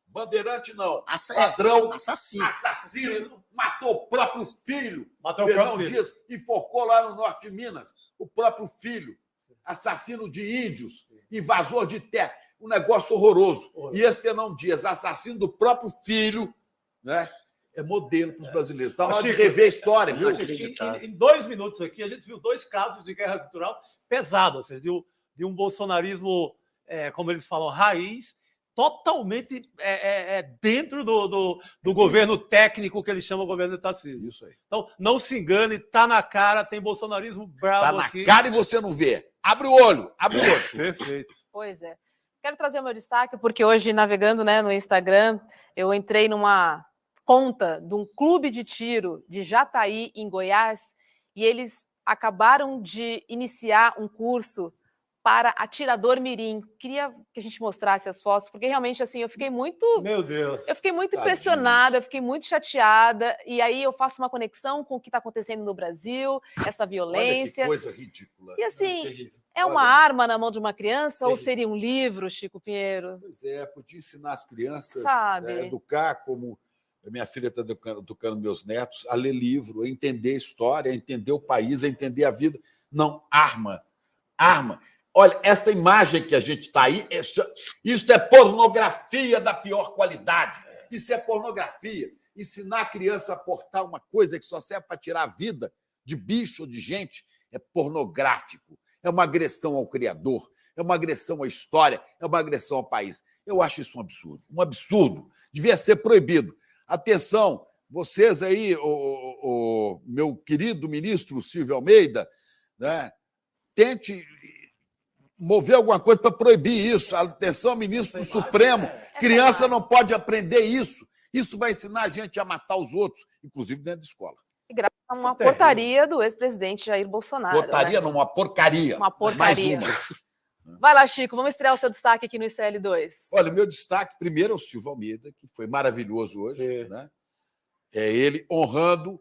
Bandeirante não. Ladrão, assassino, matou o próprio filho. Fernão Dias enforcou lá no norte de Minas o próprio filho. Assassino de índios, invasor de terra. Um negócio horroroso. E esse Fernão Dias, assassino do próprio filho, né? É modelo para os brasileiros. Está na hora de rever a história, viu? Em 2 minutos aqui, a gente viu 2 casos de guerra cultural pesados, de um bolsonarismo, como eles falam, raiz, totalmente dentro do governo técnico que eles chamam de governo de Tarcísio. Isso aí. Então, não se engane, está na cara, tem bolsonarismo bravo aqui. Está na cara e você não vê. Abre o olho, abre o olho. Perfeito. Pois é. Quero trazer o meu destaque, porque hoje, navegando, né, no Instagram, eu entrei numa conta de um clube de tiro de Jataí, em Goiás, e eles acabaram de iniciar um curso para atirador mirim. Queria que a gente mostrasse as fotos, porque realmente, assim, eu fiquei muito... Meu Deus! Eu fiquei muito impressionada, eu fiquei muito chateada, e aí eu faço uma conexão com o que está acontecendo no Brasil, essa violência. Olha que coisa ridícula. E assim, é uma arma na mão de uma criança ou seria um livro, Chico Pinheiro? Pois é, podia ensinar as crianças, educar como... A minha filha está educando meus netos a ler livro, a entender a história, a entender o país, a entender a vida. Não, arma. Olha, essa imagem que a gente está aí, isso é pornografia da pior qualidade. Isso é pornografia. Ensinar a criança a portar uma coisa que só serve para tirar a vida de bicho ou de gente é pornográfico. É uma agressão ao Criador, é uma agressão à história, é uma agressão ao país. Eu acho isso um absurdo. Um absurdo. Devia ser proibido. Atenção, vocês aí, o meu querido ministro Silvio Almeida, né, tente mover alguma coisa para proibir isso. Atenção, ministro Supremo, criança não pode aprender isso. Isso vai ensinar a gente a matar os outros, inclusive dentro de escola. E graças a uma portaria do ex-presidente Jair Bolsonaro. Portaria, não, uma porcaria. Uma porcaria. Mais uma. Vai lá, Chico, vamos estrear o seu destaque aqui no ICL2. Olha, o meu destaque primeiro é o Silvio Almeida, que foi maravilhoso hoje, né? É ele honrando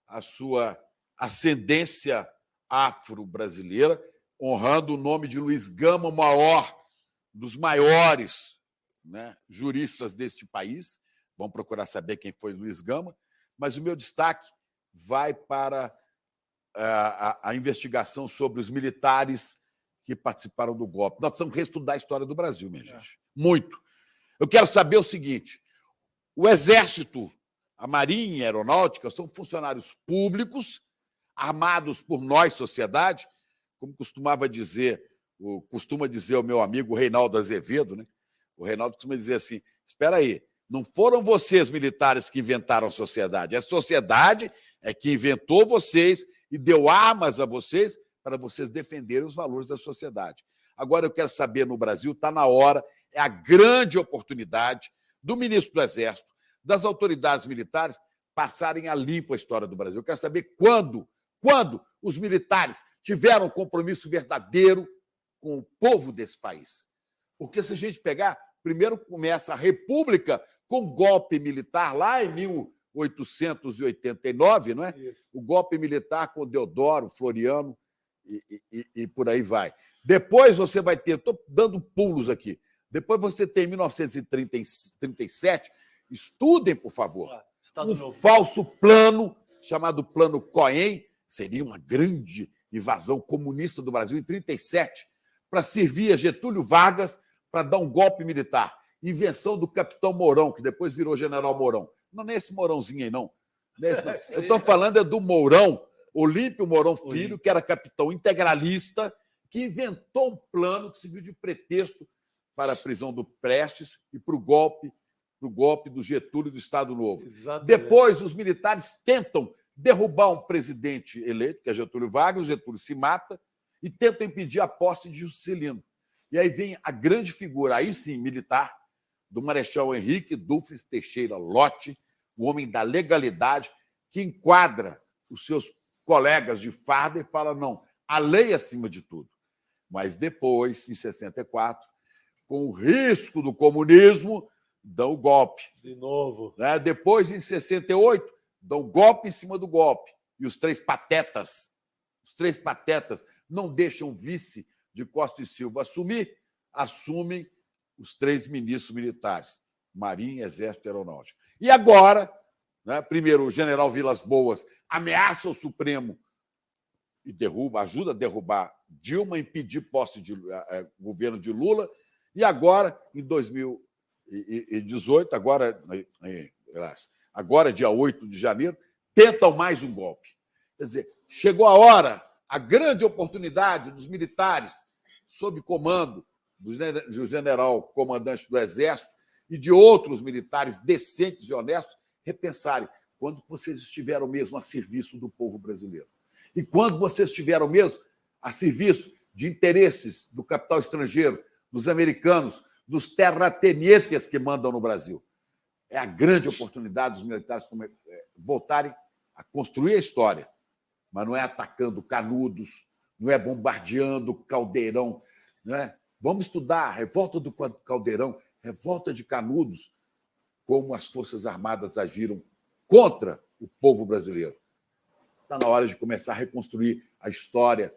a sua ascendência afro-brasileira, honrando o nome de Luiz Gama, o maior dos maiores, né, juristas deste país. Vamos procurar saber quem foi Luiz Gama. Mas o meu destaque vai para a investigação sobre os militares que participaram do golpe. Nós precisamos reestudar a história do Brasil, minha gente. Muito. Eu quero saber o seguinte: o Exército, a Marinha e a Aeronáutica são funcionários públicos, armados por nós, sociedade, como costuma dizer o meu amigo Reinaldo Azevedo, né? O Reinaldo costuma dizer assim: espera aí, não foram vocês, militares, que inventaram a sociedade. A sociedade é que inventou vocês e deu armas a vocês para vocês defenderem os valores da sociedade. Agora, eu quero saber, no Brasil, está na hora, é a grande oportunidade do ministro do Exército, das autoridades militares, passarem a limpo a história do Brasil. Eu quero saber quando os militares tiveram um compromisso verdadeiro com o povo desse país. Porque se a gente pegar, primeiro começa a República com golpe militar lá em 1889, não é? Isso. O golpe militar com Deodoro, Floriano e por aí vai. Depois você vai ter, estou dando pulos aqui, depois você tem 1937, estudem, por favor, falso plano chamado Plano Cohen, seria uma grande invasão comunista do Brasil em 1937, para servir a Getúlio Vargas para dar um golpe militar. Invenção do capitão Mourão, que depois virou general Mourão. Não é esse Mourãozinho aí, não. Eu estou falando do Mourão, Olímpio Mourão Filho, que era capitão integralista, que inventou um plano que serviu de pretexto para a prisão do Prestes e para o golpe do Getúlio do Estado Novo. Exatamente. Depois, os militares tentam derrubar um presidente eleito, que é Getúlio Vargas, o Getúlio se mata, e tentam impedir a posse de Juscelino. E aí vem a grande figura, aí sim, militar, do Marechal Henrique Dufres Teixeira Lott, o homem da legalidade, que enquadra os seus colegas de farda e fala, não, a lei acima de tudo. Mas depois, em 64, com o risco do comunismo, dão o golpe. De novo. Depois, em 68, dão o golpe em cima do golpe. E os três patetas não deixam o vice de Costa e Silva assumem os três ministros militares, Marinha, Exército e Aeronáutica. E agora, primeiro, o general Vilas Boas ameaça o Supremo e ajuda a derrubar Dilma, impedir posse de governo de Lula, e agora, em 2018, agora, dia 8 de janeiro, tentam mais um golpe. Quer dizer, chegou a hora, a grande oportunidade dos militares, sob comando do general comandante do Exército e de outros militares decentes e honestos, repensarem quando vocês estiveram mesmo a serviço do povo brasileiro. E quando vocês estiveram mesmo a serviço de interesses do capital estrangeiro, dos americanos, dos terratenientes que mandam no Brasil. É a grande oportunidade dos militares voltarem a construir a história, mas não é atacando Canudos, não é bombardeando Caldeirão. Vamos estudar a revolta do Caldeirão, revolta de Canudos, como as Forças Armadas agiram contra o povo brasileiro. Está na hora de começar a reconstruir a história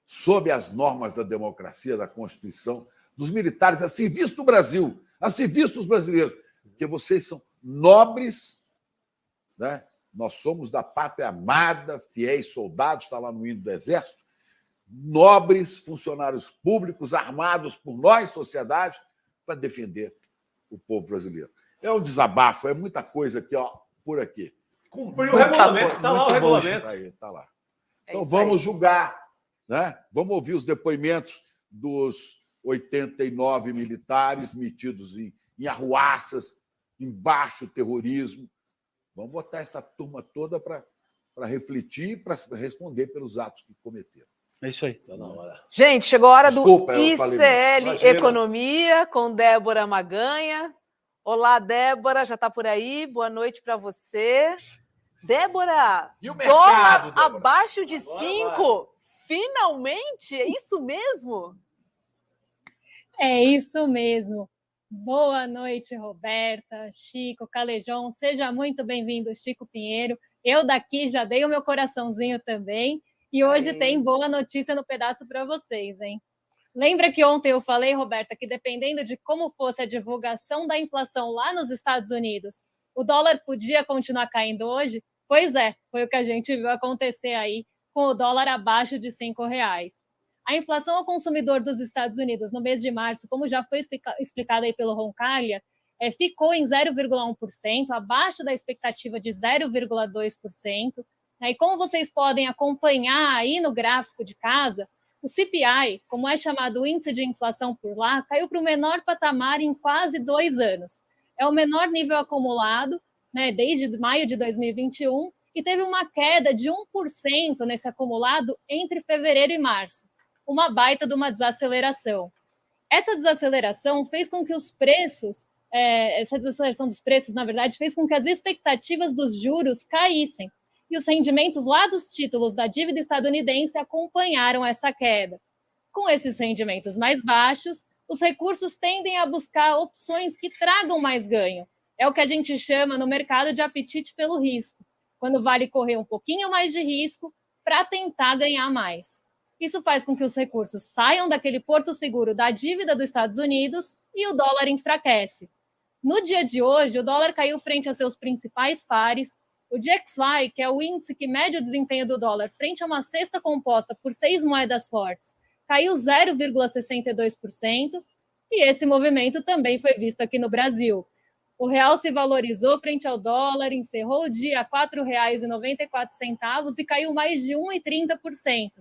sob as normas da democracia, da Constituição, dos militares a serviço do Brasil, a serviço dos brasileiros, porque vocês são nobres, Nós somos da pátria amada, fiéis soldados, está lá no hino do Exército, nobres funcionários públicos armados por nós, sociedade, para defender o povo brasileiro. É um desabafo, é muita coisa aqui, por aqui. Cumpriu o regulamento, está lá o regulamento. Está lá. Então vamos julgar, Vamos ouvir os depoimentos dos 89 militares metidos em arruaças, em baixo terrorismo. Vamos botar essa turma toda para refletir, para responder pelos atos que cometeram. É isso aí. Está na hora. Gente, chegou a hora Desculpa, do ICL Economia com Débora Maganha. Olá, Débora, já está por aí. Boa noite para você. Débora, e o mercado, dólar abaixo de 5. Finalmente? É isso mesmo? É isso mesmo. Boa noite, Roberta, Chico, Calejão. Seja muito bem-vindo, Chico Pinheiro. Eu daqui já dei o meu coraçãozinho também. E hoje tem boa notícia no pedaço para vocês, hein? Lembra que ontem eu falei, Roberta, que dependendo de como fosse a divulgação da inflação lá nos Estados Unidos, o dólar podia continuar caindo hoje? Pois é, foi o que a gente viu acontecer aí com o dólar abaixo de R$5. A inflação ao consumidor dos Estados Unidos no mês de março, como já foi explicado aí pelo Roncalha, ficou em 0,1%, abaixo da expectativa de 0,2%. E como vocês podem acompanhar aí no gráfico de casa, o CPI, como é chamado o índice de inflação por lá, caiu para o menor patamar em quase 2 anos. É o menor nível acumulado, desde maio de 2021, e teve uma queda de 1% nesse acumulado entre fevereiro e março. Uma baita de uma desaceleração. Essa desaceleração fez com que os preços, essa desaceleração dos preços, na verdade, fez com que as expectativas dos juros caíssem. E os rendimentos lá dos títulos da dívida estadunidense acompanharam essa queda. Com esses rendimentos mais baixos, os recursos tendem a buscar opções que tragam mais ganho. É o que a gente chama no mercado de apetite pelo risco, quando vale correr um pouquinho mais de risco para tentar ganhar mais. Isso faz com que os recursos saiam daquele porto seguro da dívida dos Estados Unidos e o dólar enfraquece. No dia de hoje, o dólar caiu frente a seus principais pares. O DXY, que é o índice que mede o desempenho do dólar frente a uma cesta composta por 6 moedas fortes, caiu 0,62%, e esse movimento também foi visto aqui no Brasil. O real se valorizou frente ao dólar, encerrou o dia a R$ 4,94 e caiu mais de 1,30%,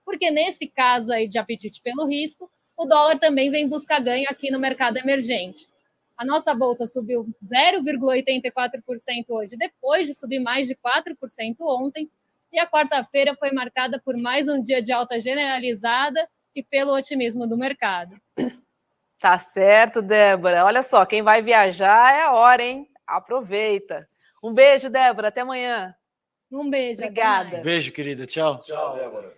porque nesse caso aí de apetite pelo risco, o dólar também vem buscar ganho aqui no mercado emergente. A nossa bolsa subiu 0,84% hoje, depois de subir mais de 4% ontem. E a quarta-feira foi marcada por mais um dia de alta generalizada e pelo otimismo do mercado. Tá certo, Débora. Olha só, quem vai viajar é a hora, hein? Aproveita. Um beijo, Débora. Até amanhã. Um beijo. Obrigada. Beijo, querida. Tchau. Tchau, Débora.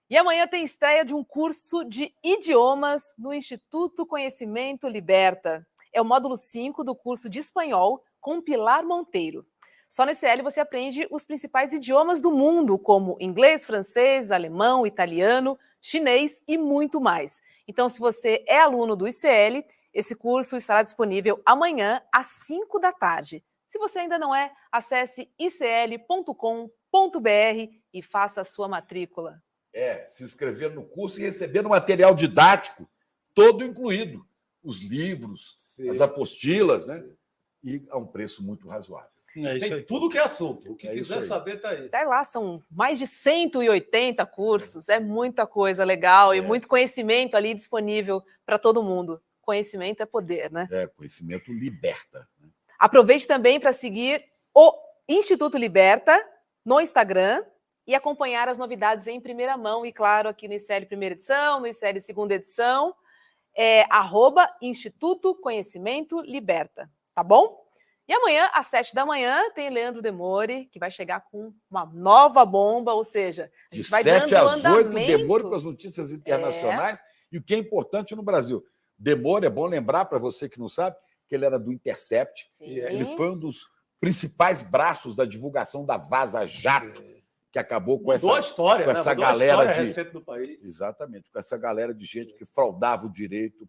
E amanhã tem estreia de um curso de idiomas no Instituto Conhecimento Liberta. É o módulo 5 do curso de espanhol com Pilar Monteiro. Só no ICL você aprende os principais idiomas do mundo, como inglês, francês, alemão, italiano, chinês e muito mais. Então, se você é aluno do ICL, esse curso estará disponível amanhã às 5 da tarde. Se você ainda não é, acesse icl.com.br e faça a sua matrícula. Se inscrever no curso e receber material didático todo incluído. Os livros, as apostilas, né? E a um preço muito razoável. Tem tudo que é assunto. O que quiser saber está aí. Tá lá, são mais de 180 cursos. É muita coisa legal e muito conhecimento ali disponível para todo mundo. Conhecimento é poder, né? Conhecimento liberta. Aproveite também para seguir o Instituto Liberta no Instagram e acompanhar as novidades em primeira mão. E, claro, aqui no ICL Primeira Edição, no ICL Segunda Edição, @Instituto Conhecimento Liberta. Tá bom? E amanhã, às 7 da manhã, tem Leandro Demore, que vai chegar com uma nova bomba, ou seja, a gente vai dando 7 às 8, andamento. Demore com as notícias internacionais e o que é importante no Brasil. Demore, é bom lembrar, para você que não sabe, que ele era do Intercept. Ele foi um dos principais braços da divulgação da Vaza Jato, que acabou com essa história, com né? essa Mudou a galera história de recente do país. Exatamente, com essa galera de gente que fraudava o direito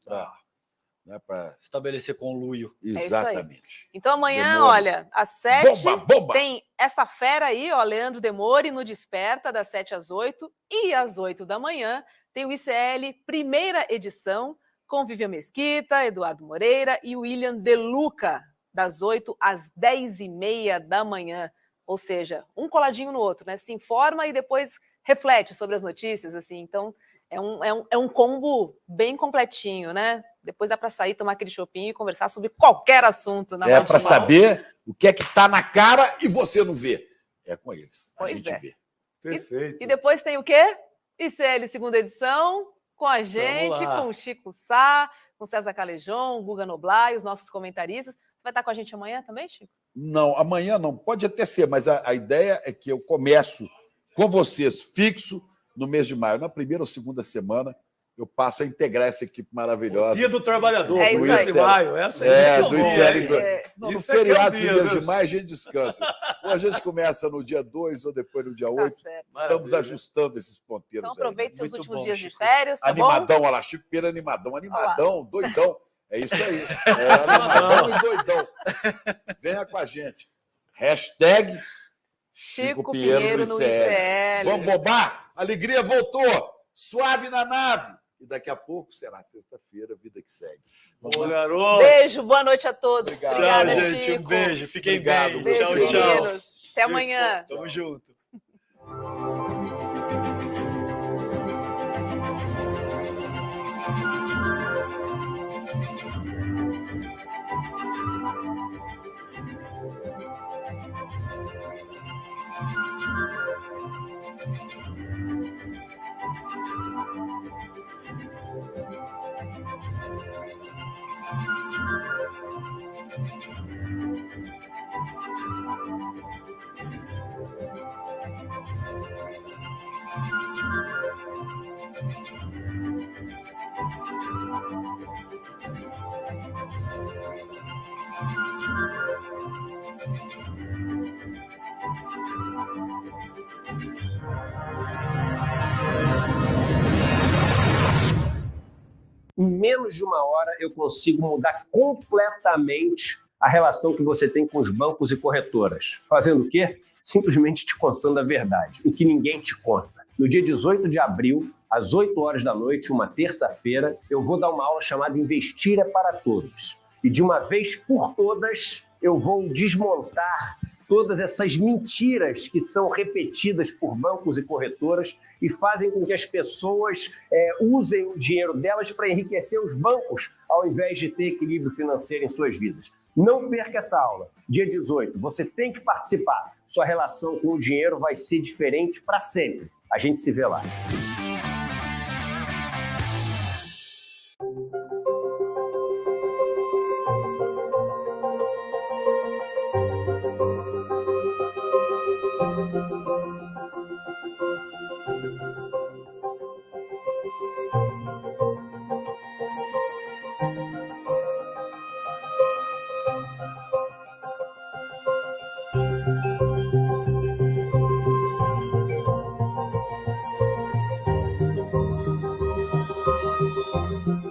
para estabelecer conluio. Exatamente. Então amanhã, Demore. olha, às 7 Bomba! tem essa fera aí, ó, Leandro Demore no Desperta, das 7 às 8. E às 8 da manhã tem o ICL Primeira Edição, com Vivian Mesquita, Eduardo Moreira e William De Luca, das 8 às 10h30 da manhã. Ou seja, um coladinho no outro, né? Se informa e depois reflete sobre as notícias, assim. Então, é um combo bem completinho, né? Depois dá para sair, tomar aquele chopinho e conversar sobre qualquer assunto. Na para saber o que é que está na cara e você não vê. É com eles. A Pois gente é. vê. Perfeito. E depois tem o quê? ICL Segunda Edição, com a gente, lá. com o Chico Sá, com César Calejon, Guga Noblar, os nossos comentaristas. Você vai estar com a gente amanhã também, Chico? Não, amanhã não. Pode até ser, mas a ideia é que eu começo com vocês fixo no mês de maio. Na primeira ou segunda semana, eu passo a integrar essa equipe maravilhosa. Dia do Trabalhador, É do isso aí. mês de maio. Essa aí do bom, ICL. hein? No Isso é que é o feriado dia, do mês viu? de maio, a gente descansa. Ou a gente começa no dia 2 ou depois no dia 8. certo. Estamos Maravilha. ajustando esses ponteiros. Então aproveite aí, seus Muito últimos bom, dias de Chico. férias, tá Animadão, bom? olha lá, Chico Pereira animadão, doidão. É isso aí. Animadão e doidão. Venha com a gente. Hashtag Chico Pinheiro no ICL. Vamos bombar? Alegria voltou. Suave na nave. E daqui a pouco será sexta-feira, vida que segue. Vamos lá. Garoto. Beijo, boa noite a todos. Obrigado. Obrigada, Tchau, gente. Chico. Um beijo. Fiquem Obrigado, bem. Beijo, Tchau, meninos. tchau. Até amanhã. Tamo junto. Em menos de uma hora, eu consigo mudar completamente a relação que você tem com os bancos e corretoras. Fazendo o quê? Simplesmente te contando a verdade, o que ninguém te conta. No dia 18 de abril, às 8 horas da noite, uma terça-feira, eu vou dar uma aula chamada Investir é para Todos. E de uma vez por todas, eu vou desmontar todas essas mentiras que são repetidas por bancos e corretoras e fazem com que as pessoas usem o dinheiro delas para enriquecer os bancos, ao invés de ter equilíbrio financeiro em suas vidas. Não perca essa aula. Dia 18, você tem que participar. Sua relação com o dinheiro vai ser diferente para sempre. A gente se vê lá.